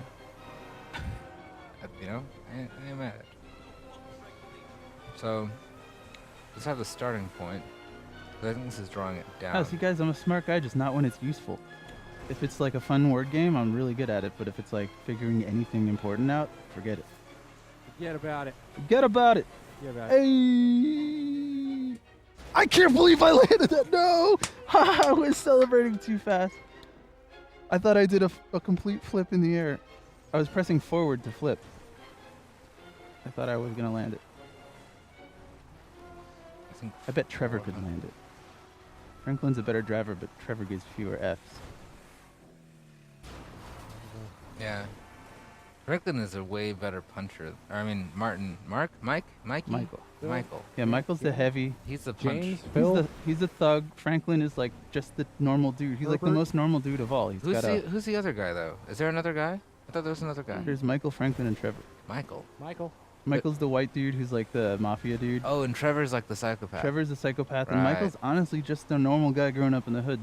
You know, I ain't mad at it. So, let's have the starting point. 'Cause I think this is drawing it down. Oh, see, guys, I'm a smart guy, just not when it's useful. If it's like a fun word game, I'm really good at it. But if it's like figuring anything important out, forget it. Forget about it. Forget about it. Forget about it. Hey! I can't believe I landed that. No! I was celebrating too fast. I thought I did a complete flip in the air. I was pressing forward to flip. I thought I was going to land it. I bet Trevor could land it. Franklin's a better driver, but Trevor gets fewer Fs. Yeah. Franklin is a way better puncher. Or, I mean, Mikey? Michael. Michael. Yeah, Michael's the heavy. He's the punch. James, Phil. He's a thug. Franklin is like just the normal dude. He's like the Herbert. most normal dude of all. Who's the other guy, though? Is there another guy? I thought there was another guy. There's Michael, Franklin, and Trevor. Michael. Michael's the white dude who's like the mafia dude. Oh, and Trevor's like the psychopath. Trevor's a psychopath, and Right. Michael's honestly just a normal guy growing up in the hood.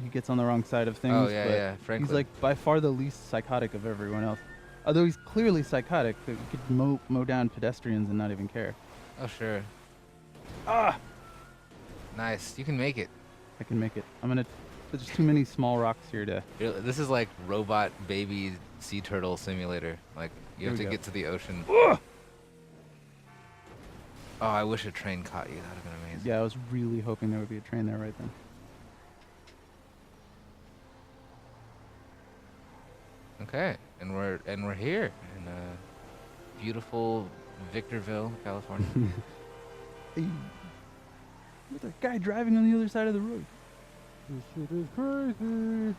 He gets on the wrong side of things. Oh, yeah, but yeah. Franklin. he's like by far the least psychotic of everyone else. Although he's clearly psychotic, but he could mow down pedestrians and not even care. Oh, sure. Ah! Nice. You can make it. I can make it. There's too many small rocks here to. This is like robot baby sea turtle simulator. Like, you have Here to we get to the ocean. Oh, I wish a train caught you. That would have been amazing. Yeah, I was really hoping there would be a train there right then. Okay, and we're here in beautiful Victorville, California. Hey, look at that guy driving on the other side of the road. This shit is crazy.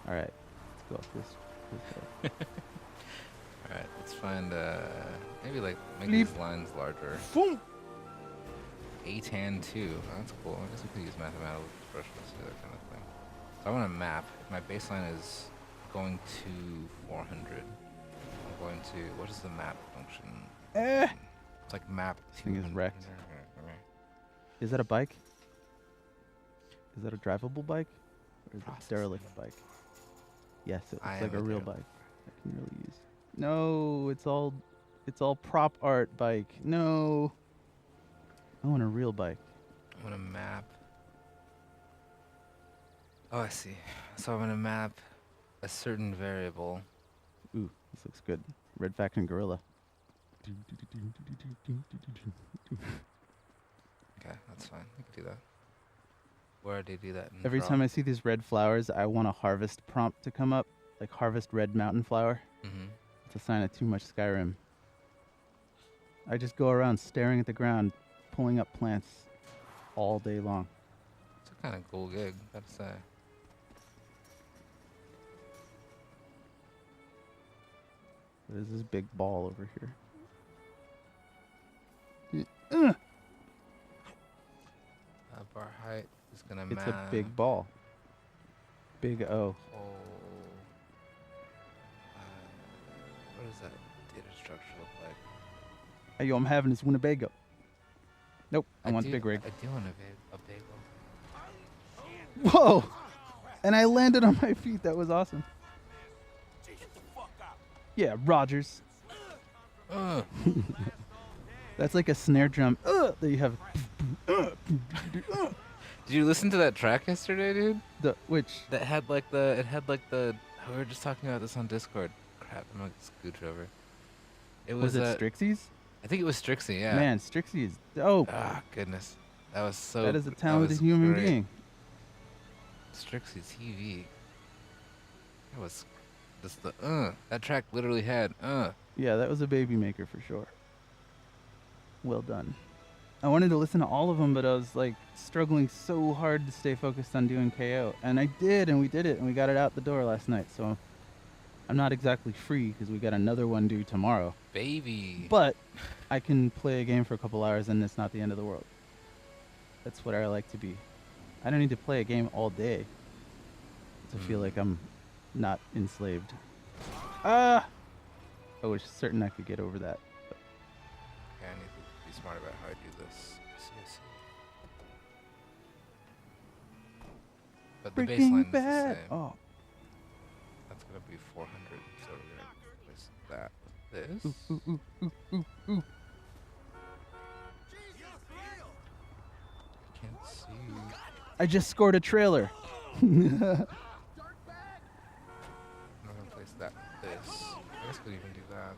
All right, let's go up this way. All right, let's find maybe like make Bleep. these lines larger. Boom. A-tan 2. Oh, that's cool. I guess we could use mathematical expressions to do that kind of thing. So I want to map. If my baseline is going to 400. I'm going to, what is the map function? It's like map. This thing is 200. wrecked. Is that a bike? Is that a drivable bike? Or is it a derelict bike? Yes, it looks I like am a a real derelict. bike. I can really use. No, it's all prop art bike. No. I want a real bike. I'm going to map. Oh, I see. So I'm going to map a certain variable. Ooh, this looks good. Red Faction Gorilla. Okay, that's fine. We can do that. Where do you do that? Every time I see these red flowers, I want a harvest prompt to come up. Like harvest red mountain flower. Mm-hmm. It's a sign of too much Skyrim. I just go around staring at the ground, pulling up plants all day long. It's a kind of cool gig, gotta say. There's this big ball over here. Bar height is gonna It's map. a big ball. Big O. Whole, what does that data structure look like? Hey, yo, I'm having this Winnebago. Nope, I want do- big rig. I do want a bagel. Whoa! And I landed on my feet. That was awesome. Yeah, Rogers. That's like a snare drum that you have. Did you listen to that track yesterday, dude? Which? That had like we were just talking about this on Discord. Crap, I'm gonna scooch over. It Was it Strixie's? I think it was Strixie, yeah. Man, Strixie is dope. Ah, goodness. That was so That is a that talented was human great. being. Strixie TV. That was just that track literally had Yeah, that was a baby maker for sure. Well done. I wanted to listen to all of them, but I was like struggling so hard to stay focused on doing KO. And I did, and we did it, and we got it out the door last night. So I'm not exactly free because we got another one due tomorrow. baby. But I can play a game for a couple hours and it's not the end of the world. That's what I like to be. I don't need to play a game all day to feel like I'm not enslaved. I was certain I could get over that. Okay, I need to be smart about how I do this. I see. But the Breaking baseline is the Bad. same. Oh, That's gonna be 400. So we're gonna replace that with this. ooh. I can't see. I just scored a trailer. I'm gonna replace that with this. I guess we can even do that.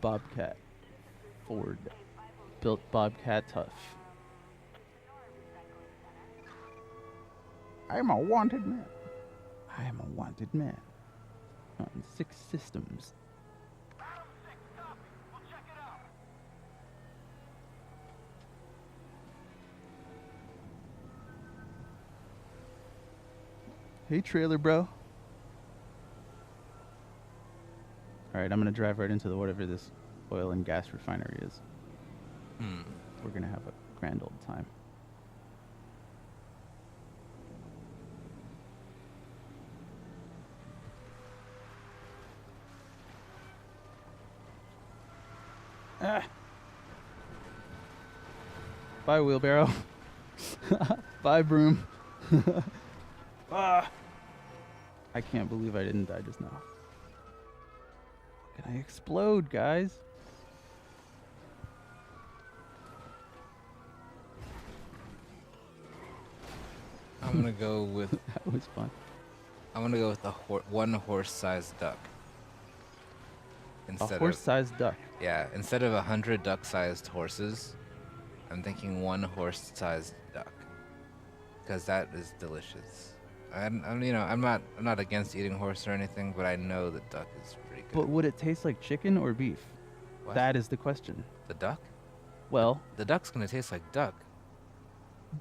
Bobcat. Ford. Built Bobcat tough. I am a wanted man. I am a wanted man. On 6 systems. Hey, trailer bro. Alright, I'm gonna drive right into whatever this oil and gas refinery is. Hmm. We're gonna have a grand old time. Ah. Bye, wheelbarrow. Bye, broom. Ah. I can't believe I didn't die just now. Can I explode, guys? I'm gonna go with. That was fun. I'm gonna go with a one horse-sized duck. A Instead horse-sized duck. of instead of 100 duck-sized horses, I'm thinking one horse-sized duck, because that is delicious. I'm not against eating horse or anything, but I know that duck is pretty good. But would it taste like chicken or beef? What? That is the question. The duck? Well, The duck's gonna taste like duck.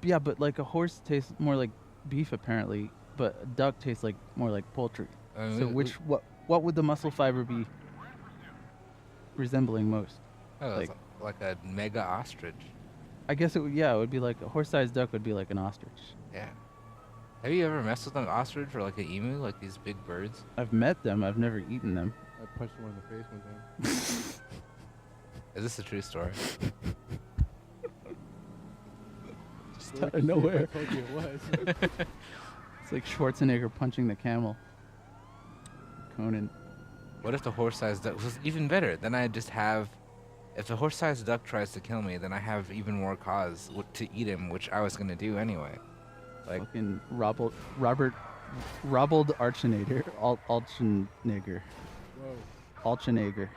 yeah, but like a horse tastes more like beef apparently, but a duck tastes like more like poultry. I mean, So what would the muscle fiber be resembling most? it's like a mega ostrich. I guess it would be like a horse-sized duck would be like an ostrich. Yeah. Have you ever messed with an ostrich or like an emu, like these big birds? I've met them, I've never eaten them. I punched one in the face one time. Is this a true story? Just Really out of shit, nowhere. I told you it was. It's like Schwarzenegger punching the camel. Conan. What if the horse-sized duck was even better? Then I just have, if the horse-sized duck tries to kill me, then I have even more cause to eat him, which I was gonna do anyway. Like, Fucking Robert Archinator. Alchenegger. Whoa. Alchenegger.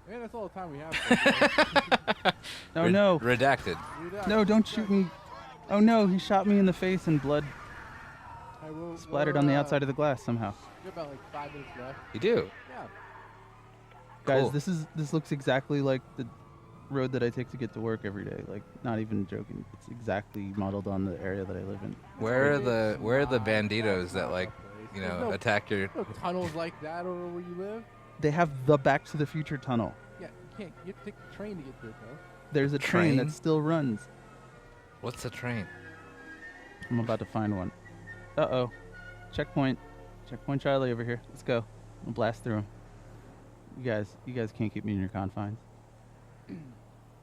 Man, that's all the time we have. Oh no. redacted. No, don't shoot me. Oh no, he shot me in the face and blood splattered on the outside of the glass somehow. You have about like 5 minutes left. You do. Yeah. Guys, Cool. this looks exactly like the road that I take to get to work every day. Like, not even joking. It's exactly modeled on the area that I live in. Where are the banditos that like, There's no- attack your? No tunnels like that over where you live. They have the Back to the Future tunnel. Yeah, you can't. You have to take the train to get to it though. There's a train Train? that still runs. What's a train? I'm about to find one. Uh-oh. Checkpoint. Checkpoint Charlie over here. Let's go. I'll blast through him. You guys can't keep me in your confines.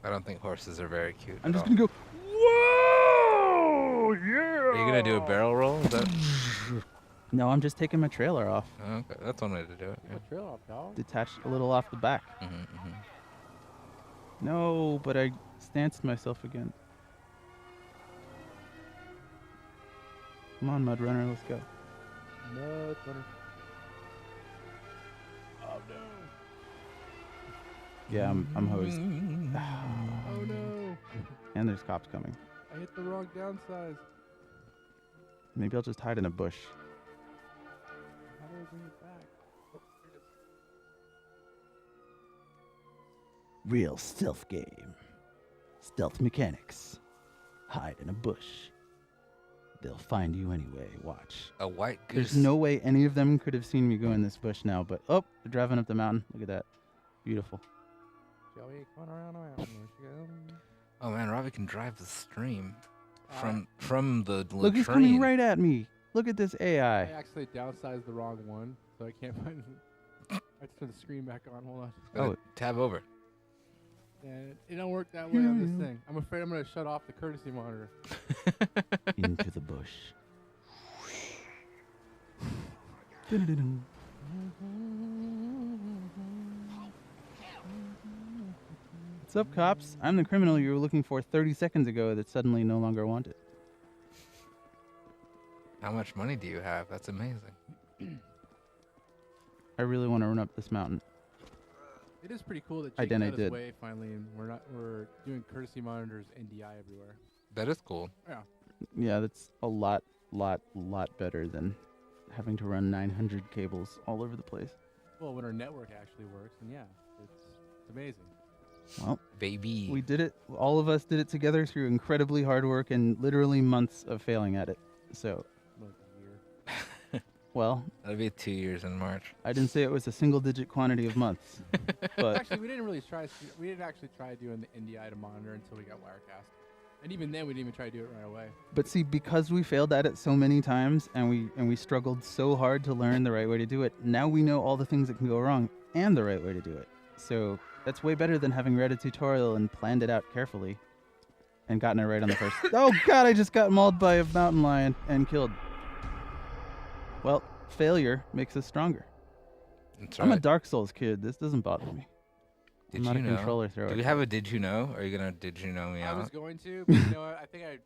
I don't think horses are very cute. I'm at just all. gonna go. Whoa! Yeah! Are you gonna do a barrel roll? Is that? No, I'm just taking my trailer off. Oh, okay, that's one way to do it. Get the trail off, dog. Detached a little off the back. Mm-hmm. No, but I stanced myself again. Come on, Mud Runner, let's go. Mud runner. Oh no. Yeah, I'm hosed. Oh no. And there's cops coming. I hit the wrong downsize. Maybe I'll just hide in a bush. How do I bring it back? Oh, here it is. Real stealth game. Stealth mechanics. Hide in a bush. They'll find you anyway, watch. A white goose. There's no way any of them could have seen me go in this bush now, but oh, they're driving up the mountain. Look at that. Beautiful. Shall we come around the mountain? Where she go? Oh man, Robbie can drive the stream from the Look, he's train. coming right at me. Look at this I AI. actually downsized the wrong one, so I can't find. I just turn the screen back on. Hold on. Oh, tab over. And it don't work that way on this thing. I'm afraid I'm gonna shut off the courtesy monitor. Into the bush. Dun-dun-dun. What's up, cops? I'm the criminal you were looking for 30 seconds ago that's suddenly no longer wanted. How much money do you have? That's amazing. I really want to run up this mountain. It is pretty cool that I Jake did, got I his did. way finally, and we're doing courtesy monitors NDI everywhere. That is cool. Yeah. Yeah, that's a lot better than having to run 900 cables all over the place. Well, when our network actually works, and yeah, it's amazing. Well, Baby. we did it. All of us did it together through incredibly hard work and literally months of failing at it. So, Like a year. well, That'll be 2 years in March. I didn't say it was a single-digit quantity of months, but Actually, we didn't actually try doing the NDI to monitor until we got Wirecast, and even then, we didn't even try to do it right away. But see, because we failed at it so many times and we struggled so hard to learn the right way to do it, now we know all the things that can go wrong and the right way to do it. So that's way better than having read a tutorial and planned it out carefully and gotten it right on the first. Oh God, I just got mauled by a mountain lion and killed. Well, failure makes us stronger. That's I'm a right. Dark Souls kid. This doesn't bother me. Did I'm not you a know? controller thrower. Do we have a did you know? Or are you gonna did you know me I was out? going to, but you know what? I think I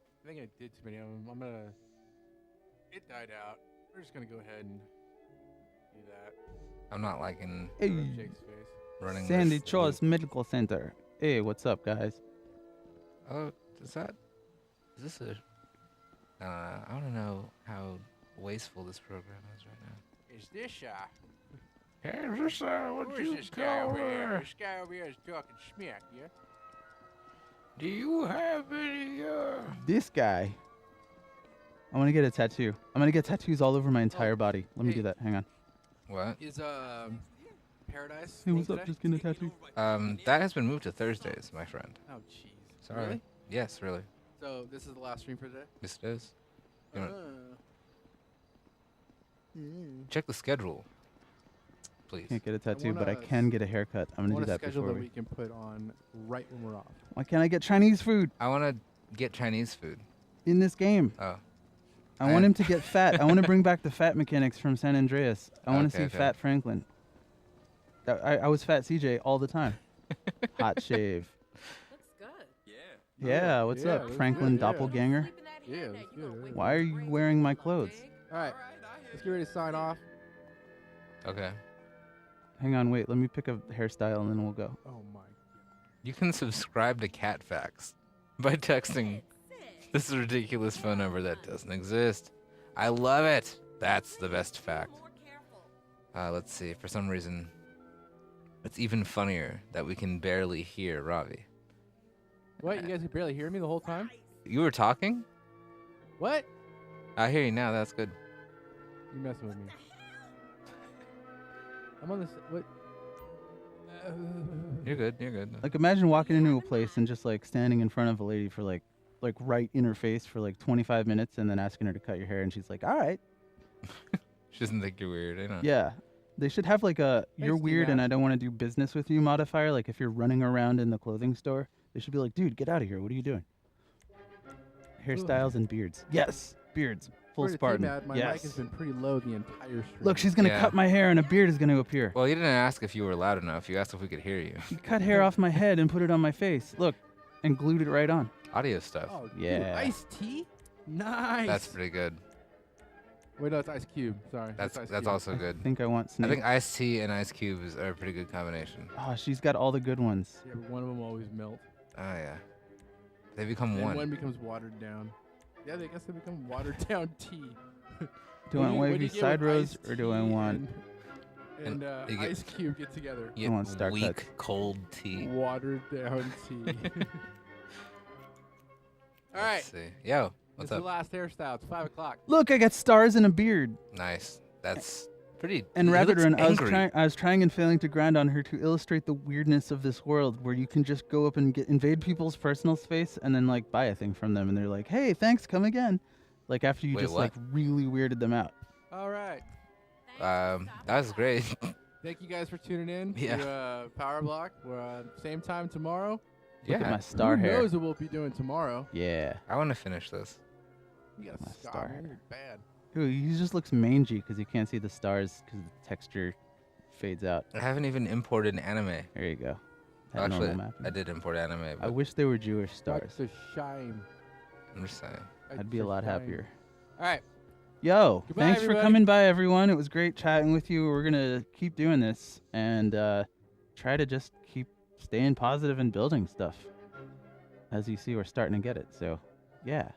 did too many of them. I'm gonna. It died out. We're just gonna go ahead and do that. I'm not liking Hey, Put up Jake's face. running Sandy this Chaw's loop. Medical Center. Hey, what's up, guys? Oh, is this a? I don't know how wasteful this program is right now. Is this Hey, is this what who is this guy over here? This guy over here is talking smack, yeah? Do you have any This guy. I want to get a tattoo. I'm going to get tattoos all over my entire body. Let me do hey. that. Hang on. What? Is Paradise? Hey, what's in up? today? Just getting a tattoo. That has been moved to Thursdays, my friend. Oh, jeez. Sorry. Really? Yes, really. So this is the last stream for today. Yes, it is. You wanna- Mm. Check the schedule, please. Can't get a tattoo, but I wanna can get a haircut. I'm I going to want do a that schedule before that we... we can put on right when we're off. Why can't I get Chinese food I want to get Chinese food. in this game? Oh, I want him to get fat. I want to bring back the fat mechanics from San Andreas. I want to Okay, see okay. Fat Franklin. I was Fat CJ all the time. Hot shave. Looks good. Yeah, what's Yeah, up, looks Franklin good, yeah. Doppelganger? Sleep in that Yeah, head that's now, you gonna good, wake Why up are you crazy. wearing my Come on, clothes? Jake. All right, let's get ready to sign off. okay. Hang on, wait. Let me pick a hairstyle and then we'll go. Oh my. You can subscribe to Cat Facts by texting this ridiculous phone number that doesn't exist. I love it. That's the best fact. More careful. Let's see. For some reason, it's even funnier that we can barely hear Ravi. What? You guys could barely hear me the whole time? You were talking? What? I hear you now. That's good. You messing with me? I'm on this. What? You're good. You're good. Like, imagine walking into a place and just like standing in front of a lady for like right in her face for like 25 minutes and then asking her to cut your hair and she's like, all right. She doesn't think you're weird, you know? Yeah. They should have like a Hey, you're weird and Ski-Mask. I don't want to do business with you modifier. Like if you're running around in the clothing store, they should be like, dude, get out of here. What are you doing? Hairstyles and beards. Yes. Beards. Full According to Spartan. T-Mad, my mic has Yes. been pretty low the entire stream. Look, she's going to Yeah. cut my hair and a beard is going to appear. Well, you didn't ask if you were loud enough. You asked if we could hear you. She cut hair off my head and put it on my face. Look. And glued it right on. Audio stuff. Oh, dude, Yeah. iced tea? Nice. That's pretty good. Wait, no, it's Ice Cube. Sorry. That's Ice that's Cube. also good. I think I want I Snake. think Ice Tea and Ice Cubes are a pretty good combination. Oh, she's got all the good ones. Yeah, but one of them always melt. Oh yeah. They become And one. one becomes watered down. Yeah, I guess they become watered down tea. Do I want When wavy you get side when rows Iced or do I Tea want And and you get- Ice Cube get together? You I want get Star weak, Cuts. cold tea. Watered down tea. All right. Let's see. Yo, It's what's the up? last hairstyle. It's 5 o'clock. Look, I got stars and a beard. Nice. That's pretty. And he Rabbit looks Run, angry. I was trying and failing to grind on her to illustrate the weirdness of this world where you can just go up and invade people's personal space and then like buy a thing from them and they're like, hey, thanks, come again. Like after you Wait, just what? like really weirded them out. All right. That was great. Thank you guys for tuning in Yeah. to Power Block. We're same time tomorrow. Look at Yeah. my star Who hair. knows what we'll be doing tomorrow? Yeah. I want to finish this. You got My a scar. star Man. hair. You're bad. Ooh, he just looks mangy because you can't see the stars because the texture fades out. I haven't even imported anime. There you go. That Actually, normal mapping. I did import anime, I but wish they were Jewish stars. That's a shame. I'm just saying. I'd be a lot happier. All right. Yo, Goodbye, thanks everybody. for coming by, everyone. It was great chatting with you. We're going to keep doing this and try to just keep staying positive and building stuff. As you see, we're starting to get it. So, yeah.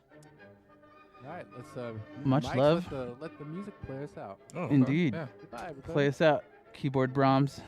All right. Let's Much Mike, love. Let the music play us out. Oh, okay. Indeed. Yeah. Goodbye, everybody. Play us out, keyboard Brahms.